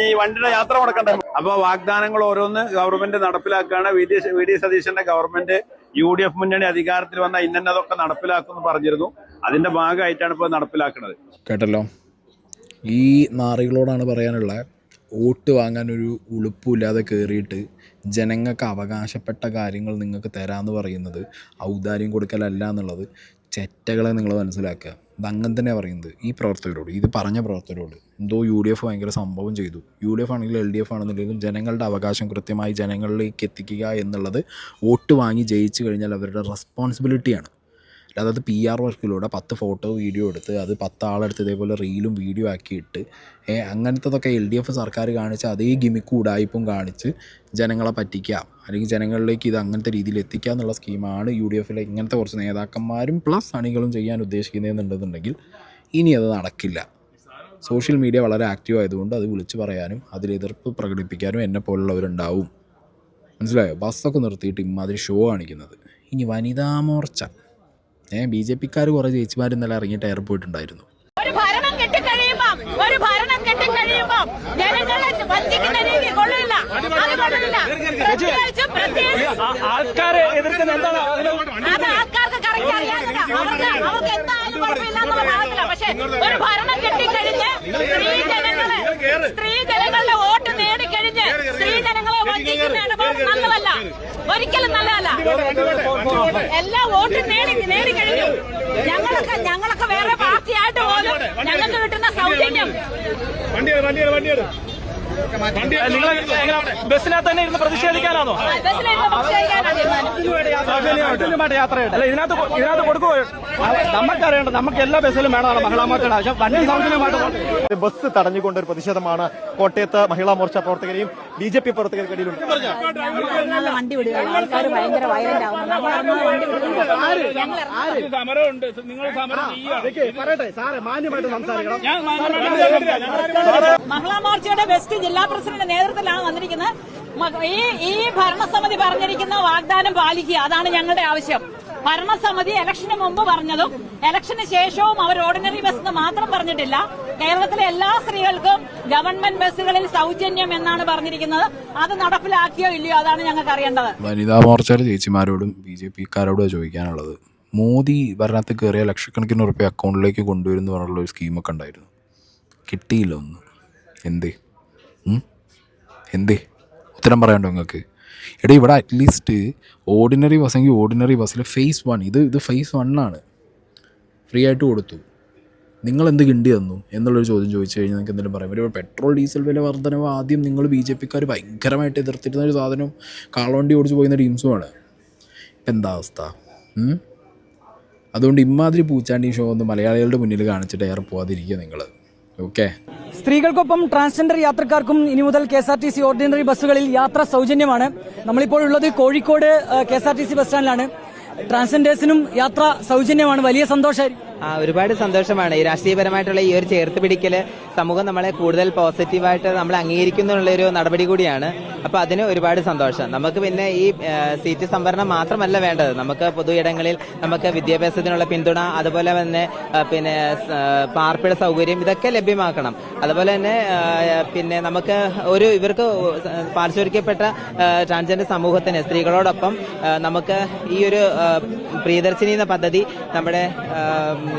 ഈ വണ്ടിയുടെ യാത്ര മുടക്കണ്ടേ? അപ്പൊ വാഗ്ദാനങ്ങൾ ഓരോന്ന് ഗവൺമെന്റ് നടപ്പിലാക്കുകയാണ്. VD സതീശന്റെ ഗവൺമെന്റ് UDF മുന്നണി അധികാരത്തിൽ വന്ന ഇന്നതൊക്കെ നടപ്പിലാക്കുമെന്ന് പറഞ്ഞിരുന്നു. അതിന്റെ ഭാഗമായിട്ടാണ് ഇപ്പോൾ നടപ്പിലാക്കുന്നത്. കേട്ടല്ലോ, ഈ നാറികളോടാണ് പറയാനുള്ളത്. വോട്ട് വാങ്ങാനൊരു ഉളുപ്പില്ലാതെ കയറിയിട്ട് ജനങ്ങൾക്ക് അവകാശപ്പെട്ട കാര്യങ്ങൾ നിങ്ങൾക്ക് തരാമെന്ന് പറയുന്നത് ഔദാര്യം കൊടുക്കലല്ല എന്നുള്ളത് ചെറ്റകളെ നിങ്ങൾ മനസ്സിലാക്കുക. അതങ്ങനെ തന്നെയാണ് പറയുന്നത് ഈ പ്രവർത്തകരോട്, ഇത് പറഞ്ഞ പ്രവർത്തകരോട്. എന്തോ UDF ഭയങ്കര സംഭവം ചെയ്തു. UDF ആണെങ്കിലും LDF ആണെന്നുണ്ടെങ്കിലും ജനങ്ങളുടെ അവകാശം കൃത്യമായി ജനങ്ങളിലേക്ക് എത്തിക്കുക എന്നുള്ളത് വോട്ട് വാങ്ങി ജയിച്ചു കഴിഞ്ഞാൽ അവരുടെ റെസ്പോൺസിബിലിറ്റിയാണ്. അതായത് PR വർക്കിലൂടെ 10 ഫോട്ടോ വീഡിയോ എടുത്ത് അത് 10 ആളെടുത്ത് ഇതേപോലെ റീലും വീഡിയോ ആക്കിയിട്ട് അങ്ങനത്തതൊക്കെ LDF സർക്കാർ കാണിച്ച് അതേ ഗിമിക്കും ഉടായിപ്പും കാണിച്ച് ജനങ്ങളെ പറ്റിക്കുക, അല്ലെങ്കിൽ ജനങ്ങളിലേക്ക് ഇത് അങ്ങനത്തെ രീതിയിൽ എത്തിക്കുക എന്നുള്ള സ്കീമാണ് UDFിലെ ഇങ്ങനത്തെ കുറച്ച് നേതാക്കന്മാരും പ്ലസ് അണികളും ചെയ്യാൻ ഉദ്ദേശിക്കുന്നതെന്നുണ്ടെന്നുണ്ടെങ്കിൽ ഇനി അത് നടക്കില്ല. സോഷ്യൽ മീഡിയ വളരെ ആക്റ്റീവ് ആയതുകൊണ്ട് അത് വിളിച്ചു പറയാനും അതിൽ എതിർപ്പ് പ്രകടിപ്പിക്കാനും എന്നെ പോലുള്ളവരുണ്ടാവും. മനസ്സിലായോ? ബസ്സൊക്കെ നിർത്തിയിട്ട് ഇമാതിരി ഷോ കാണിക്കുന്നത്. ഇനി വനിതാ മോർച്ച, BJPക്കാർ കുറേ ചേച്ചിമാർ ഇന്നലെ ഇറങ്ങിയിട്ട് എയർപോർട്ടുണ്ടായിരുന്നു. ഒരു ഭരണം കെട്ടിക്കഴിയുമ്പം ജനങ്ങളെ വഞ്ചിക്കുന്ന രീതി കൊള്ളില്ല. ആൾക്കാരെ എതിർക്കുന്ന എന്താണ് അത് ആൾക്കാർക്ക് കറക്റ്റ് അറിയാവുന്ന അവർക്ക് എന്തായാലും കുഴപ്പമില്ലാന്നുള്ള ഭാഗത്തില്ല. പക്ഷെ ഒരു ഭരണം കെട്ടിക്കഴിഞ്ഞ് സ്ത്രീ ജനങ്ങളുടെ വോട്ട് നേടിക്കഴിഞ്ഞ് സ്ത്രീ ജനങ്ങളെ വഞ്ചിക്കുന്ന അനുഭവം നല്ലതല്ല, ഒരിക്കലും നല്ലതല്ല. എല്ലാ വോട്ടും നേടിക്കഴിഞ്ഞു. ഞങ്ങളൊക്കെ വേറെ പാർട്ടിയായിട്ട് പോലും ഞങ്ങൾക്ക് കിട്ടുന്ന സൗജന്യം. ബസ്സിനകത്ത് തന്നെ ഇരുന്ന് പ്രതിഷേധിക്കാനാണോ? ഇതിനകത്ത് കൊടുക്കുമോ? നമുക്കറിയണ്ട, നമുക്ക് എല്ലാ ബസ്സിലും വേണമാണ് മഹിളാ മോർച്ചയുടെ ആവശ്യം. വണ്ടി സൗജന്യമായിട്ട് ബസ് തടഞ്ഞുകൊണ്ട് ഒരു പ്രതിഷേധമാണ് കോട്ടയത്ത് മഹിളാ മോർച്ച പ്രവർത്തകരെയും BJP പ്രവർത്തകർക്കിടയിലും. വണ്ടി വിടുക, ആൾക്കാർ ഭയങ്കര വയലന്റ് ആവുന്നു. മാന്യമായിട്ട് സംസാരിക്കണം. മഹിളാ മോർച്ചയുടെ വെസ്റ്റ് ജില്ലാ പ്രസിഡന്റ് നേതൃത്വത്തിലാണ് വന്നിരിക്കുന്നത്. ഈ ഭരണസമിതി പറഞ്ഞിരിക്കുന്ന വാഗ്ദാനം പാലിക്കുക, അതാണ് ഞങ്ങളുടെ ആവശ്യം. ഭരണസമിതി ഇലക്ഷന് മുമ്പ് പറഞ്ഞതും ഇലക്ഷന് ശേഷവും അവർ ഓർഡിനറി ബസ് മാത്രം പറഞ്ഞിട്ടില്ല. കേരളത്തിലെ എല്ലാ സ്ത്രീകൾക്കും ഗവൺമെന്റ് ബസ്സുകളിൽ സൗജന്യം എന്നാണ് പറഞ്ഞിരിക്കുന്നത്. അത് നടപ്പിലാക്കിയോ ഇല്ലയോ, അതാണ് ഞങ്ങൾക്ക് അറിയേണ്ടത്. വനിതാ മോർച്ചയുടെ ചേച്ചിമാരോടും BJPക്കാരോടും ചോദിക്കാനുള്ളത്, മോദി ഭരണത്തിൽ കയറിയ ലക്ഷക്കണക്കിന് ഉറുപ്പിക അക്കൗണ്ടിലേക്ക് കൊണ്ടുവരുന്നു പറഞ്ഞുള്ള ഒരു സ്കീമൊക്കെ ഉണ്ടായിരുന്നു, കിട്ടിയില്ല ഒന്നും. എന്തേ ഉത്തരം പറയാണ്ടോ നിങ്ങൾക്ക്? എടാ, ഇവിടെ അറ്റ്ലീസ്റ്റ് ഓർഡിനറി ബസ്സെങ്കിൽ ഓർഡിനറി ബസ്സിൽ phase 1 ഇത് phase 1 ആണ്, ഫ്രീ ആയിട്ട് കൊടുത്തു. നിങ്ങളെന്ത് കിണ്ടി തന്നു എന്നുള്ളൊരു ചോദ്യം ചോദിച്ചു കഴിഞ്ഞാൽ നിങ്ങൾക്ക് എന്തെങ്കിലും പറയാം. ഒരു പെട്രോൾ ഡീസൽ വില വർധനവ് ആദ്യം നിങ്ങൾ BJPക്കാർ ഭയങ്കരമായിട്ട് എതിർത്തിരുന്ന ഒരു സാധനം കാളവണ്ടി ഓടിച്ച് പോയിരുന്ന ടീംസുമാണ്. ഇപ്പം എന്താ അവസ്ഥ? അതുകൊണ്ട് ഇമാതിരി പൂച്ചാണ്ടി ഷോ ഒന്ന് മലയാളികളുടെ മുന്നിൽ കാണിച്ചിട്ട് ഏറെ പോകാതിരിക്കുക നിങ്ങൾ. ഓക്കെ. സ്ത്രീകൾക്കൊപ്പം ട്രാൻസ്ജെൻഡർ യാത്രക്കാർക്കും ഇനി മുതൽ KSRTC ഓർഡിനറി ബസ്സുകളിൽ യാത്ര സൗജന്യമാണ്. നമ്മളിപ്പോൾ ഉള്ളത് കോഴിക്കോട് KSRTC ബസ് സ്റ്റാൻഡിലാണ്. ട്രാൻസ്ജെൻഡേഴ്സിനും യാത്ര സൗജന്യമാണ്. വലിയ സന്തോഷമായിരിക്കും. ഒരുപാട് സന്തോഷമാണ്. ഈ രാഷ്ട്രീയപരമായിട്ടുള്ള ഈ ഒരു ചേർത്ത് പിടിക്കല് സമൂഹം നമ്മളെ കൂടുതൽ പോസിറ്റീവായിട്ട് നമ്മൾ അംഗീകരിക്കുന്നുള്ളൊരു നടപടി കൂടിയാണ്. അപ്പൊ അതിന് ഒരുപാട് സന്തോഷം. നമുക്ക് പിന്നെ ഈ സീറ്റ് സംവരണം മാത്രമല്ല വേണ്ടത്, നമുക്ക് പൊതു ഇടങ്ങളിൽ നമുക്ക് വിദ്യാഭ്യാസത്തിനുള്ള പിന്തുണ, അതുപോലെ തന്നെ പിന്നെ പാർപ്പിട സൗകര്യം ഇതൊക്കെ ലഭ്യമാക്കണം. അതുപോലെ തന്നെ പിന്നെ നമുക്ക് ഇവർക്ക് പാർശ്വവൽക്കരിക്കപ്പെട്ട ട്രാൻസ്ജെൻഡർ സമൂഹത്തിന് സ്ത്രീകളോടൊപ്പം നമുക്ക് ഈ ഒരു പ്രിയദർശിനി എന്ന പദ്ധതി നമ്മുടെ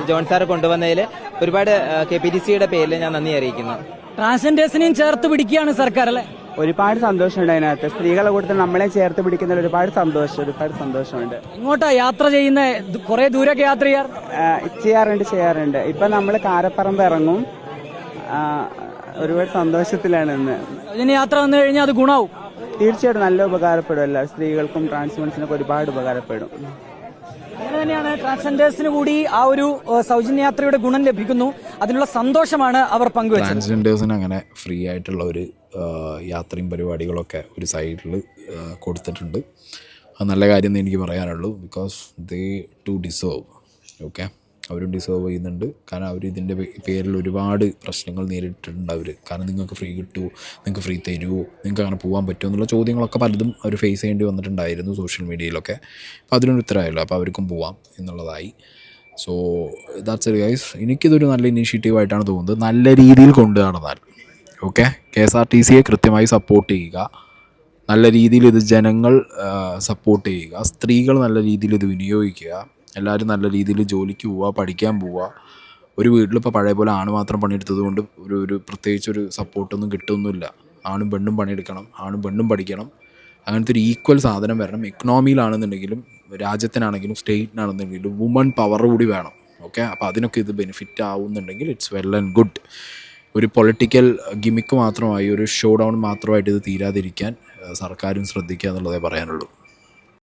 ജോൺ സാർ കൊണ്ടുവന്നതിൽ ഒരുപാട് KPTCയുടെ പേരിൽ ഞാൻ നന്ദി അറിയിക്കുന്നു. ട്രാൻസ്ജെൻഡേഴ്സിനെയും ചേർത്ത് പിടിക്കുകയാണ് സർക്കാർ അല്ലേ? ഒരുപാട് സന്തോഷമുണ്ട് അതിനകത്ത്. സ്ത്രീകളെ കൂട്ടത്തിൽ നമ്മളെ ചേർത്ത് പിടിക്കുന്നതിൽ ഒരുപാട് സന്തോഷമുണ്ട്. ഇങ്ങോട്ടാ യാത്ര ചെയ്യുന്ന കുറെ ദൂരൊക്കെ യാത്ര ചെയ്യാറുണ്ട്. ഇപ്പൊ നമ്മൾ കാരപ്പറമ്പ് ഇറങ്ങും. ഒരുപാട് സന്തോഷത്തിലാണ് ഇന്ന്. ഇതിന് യാത്ര വന്നു കഴിഞ്ഞാൽ അത് ഗുണാവും. തീർച്ചയായിട്ടും നല്ല ഉപകാരപ്പെടും. എല്ലാ സ്ത്രീകൾക്കും ട്രാൻസ്മെൻസിനൊക്കെ ഒരുപാട് ഉപകാരപ്പെടും. അങ്ങനെ തന്നെയാണ് ട്രാൻസ്ജെൻഡേഴ്സിന് കൂടി ആ ഒരു സൗജന്യ യാത്രയുടെ ഗുണം ലഭിക്കുന്നു. അതിനുള്ള സന്തോഷമാണ് അവർ പങ്കുവച്ചത്. ട്രാൻസ്ജെൻഡേഴ്സിന് അങ്ങനെ ഫ്രീ ആയിട്ടുള്ള ഒരു യാത്രയും പരിപാടികളൊക്കെ ഒരു സൈഡിൽ കൊടുത്തിട്ടുണ്ട്. അത് നല്ല കാര്യം എന്ന് എനിക്ക് പറയാനുള്ളൂ. Because they to deserve. Okay, അവരും ഡിസേർവ് ചെയ്യുന്നുണ്ട്. കാരണം അവർ ഇതിൻ്റെ പേരിൽ ഒരുപാട് പ്രശ്നങ്ങൾ നേരിട്ടിട്ടുണ്ട് അവർ. കാരണം നിങ്ങൾക്ക് ഫ്രീ കിട്ടുമോ, നിങ്ങൾക്ക് ഫ്രീ തരുമോ, നിങ്ങൾക്ക് അങ്ങനെ പോകാൻ പറ്റുമോ എന്നുള്ള ചോദ്യങ്ങളൊക്കെ പലതും അവർ ഫേസ് ചെയ്യേണ്ടി വന്നിട്ടുണ്ടായിരുന്നു സോഷ്യൽ മീഡിയയിലൊക്കെ. അപ്പോൾ അതിനൊരു ഉത്തരമായല്ലോ, അപ്പോൾ അവർക്കും പോവാം എന്നുള്ളതായി. So that's it guys. എനിക്കിതൊരു നല്ല ഇനീഷ്യേറ്റീവായിട്ടാണ് തോന്നുന്നത്. നല്ല രീതിയിൽ കൊണ്ടു നടന്നാൽ ഓക്കെ, KSRTCയെ കൃത്യമായി സപ്പോർട്ട് ചെയ്യുക. നല്ല രീതിയിൽ ഇത് ജനങ്ങൾ സപ്പോർട്ട് ചെയ്യുക. സ്ത്രീകൾ നല്ല രീതിയിൽ ഇത് വിനിയോഗിക്കുക. എല്ലാവരും നല്ല രീതിയിൽ ജോലിക്ക് പോവുക, പഠിക്കാൻ പോവുക. ഒരു വീട്ടിലിപ്പോൾ പഴയ പോലെ ആണ് മാത്രം പണിയെടുത്തത് കൊണ്ട് ഒരു പ്രത്യേകിച്ചൊരു സപ്പോർട്ടൊന്നും കിട്ടുമൊന്നുമില്ല. ആണും പെണ്ണും പണിയെടുക്കണം, ആണും പെണ്ണും പഠിക്കണം. അങ്ങനത്തെ ഒരു ഈക്വൽ സാധനം വരണം. എക്കണോമിയിലാണെന്നുണ്ടെങ്കിലും രാജ്യത്തിനാണെങ്കിലും സ്റ്റേറ്റിനാണെന്നുണ്ടെങ്കിലും വുമൺ പവർ കൂടി വേണം. ഓക്കെ, അപ്പോൾ അതിനൊക്കെ ഇത് ബെനിഫിറ്റ് ആവുന്നുണ്ടെങ്കിൽ ഇറ്റ്സ് വെൽ ആൻഡ് ഗുഡ്. ഒരു പൊളിറ്റിക്കൽ ഗിമിക്ക് മാത്രമായി, ഒരു ഷോ ഡൗൺ മാത്രമായിട്ട് ഇത് തീരാതിരിക്കാൻ സർക്കാരും ശ്രദ്ധിക്കുക എന്നുള്ളതേ പറയാനുള്ളൂ.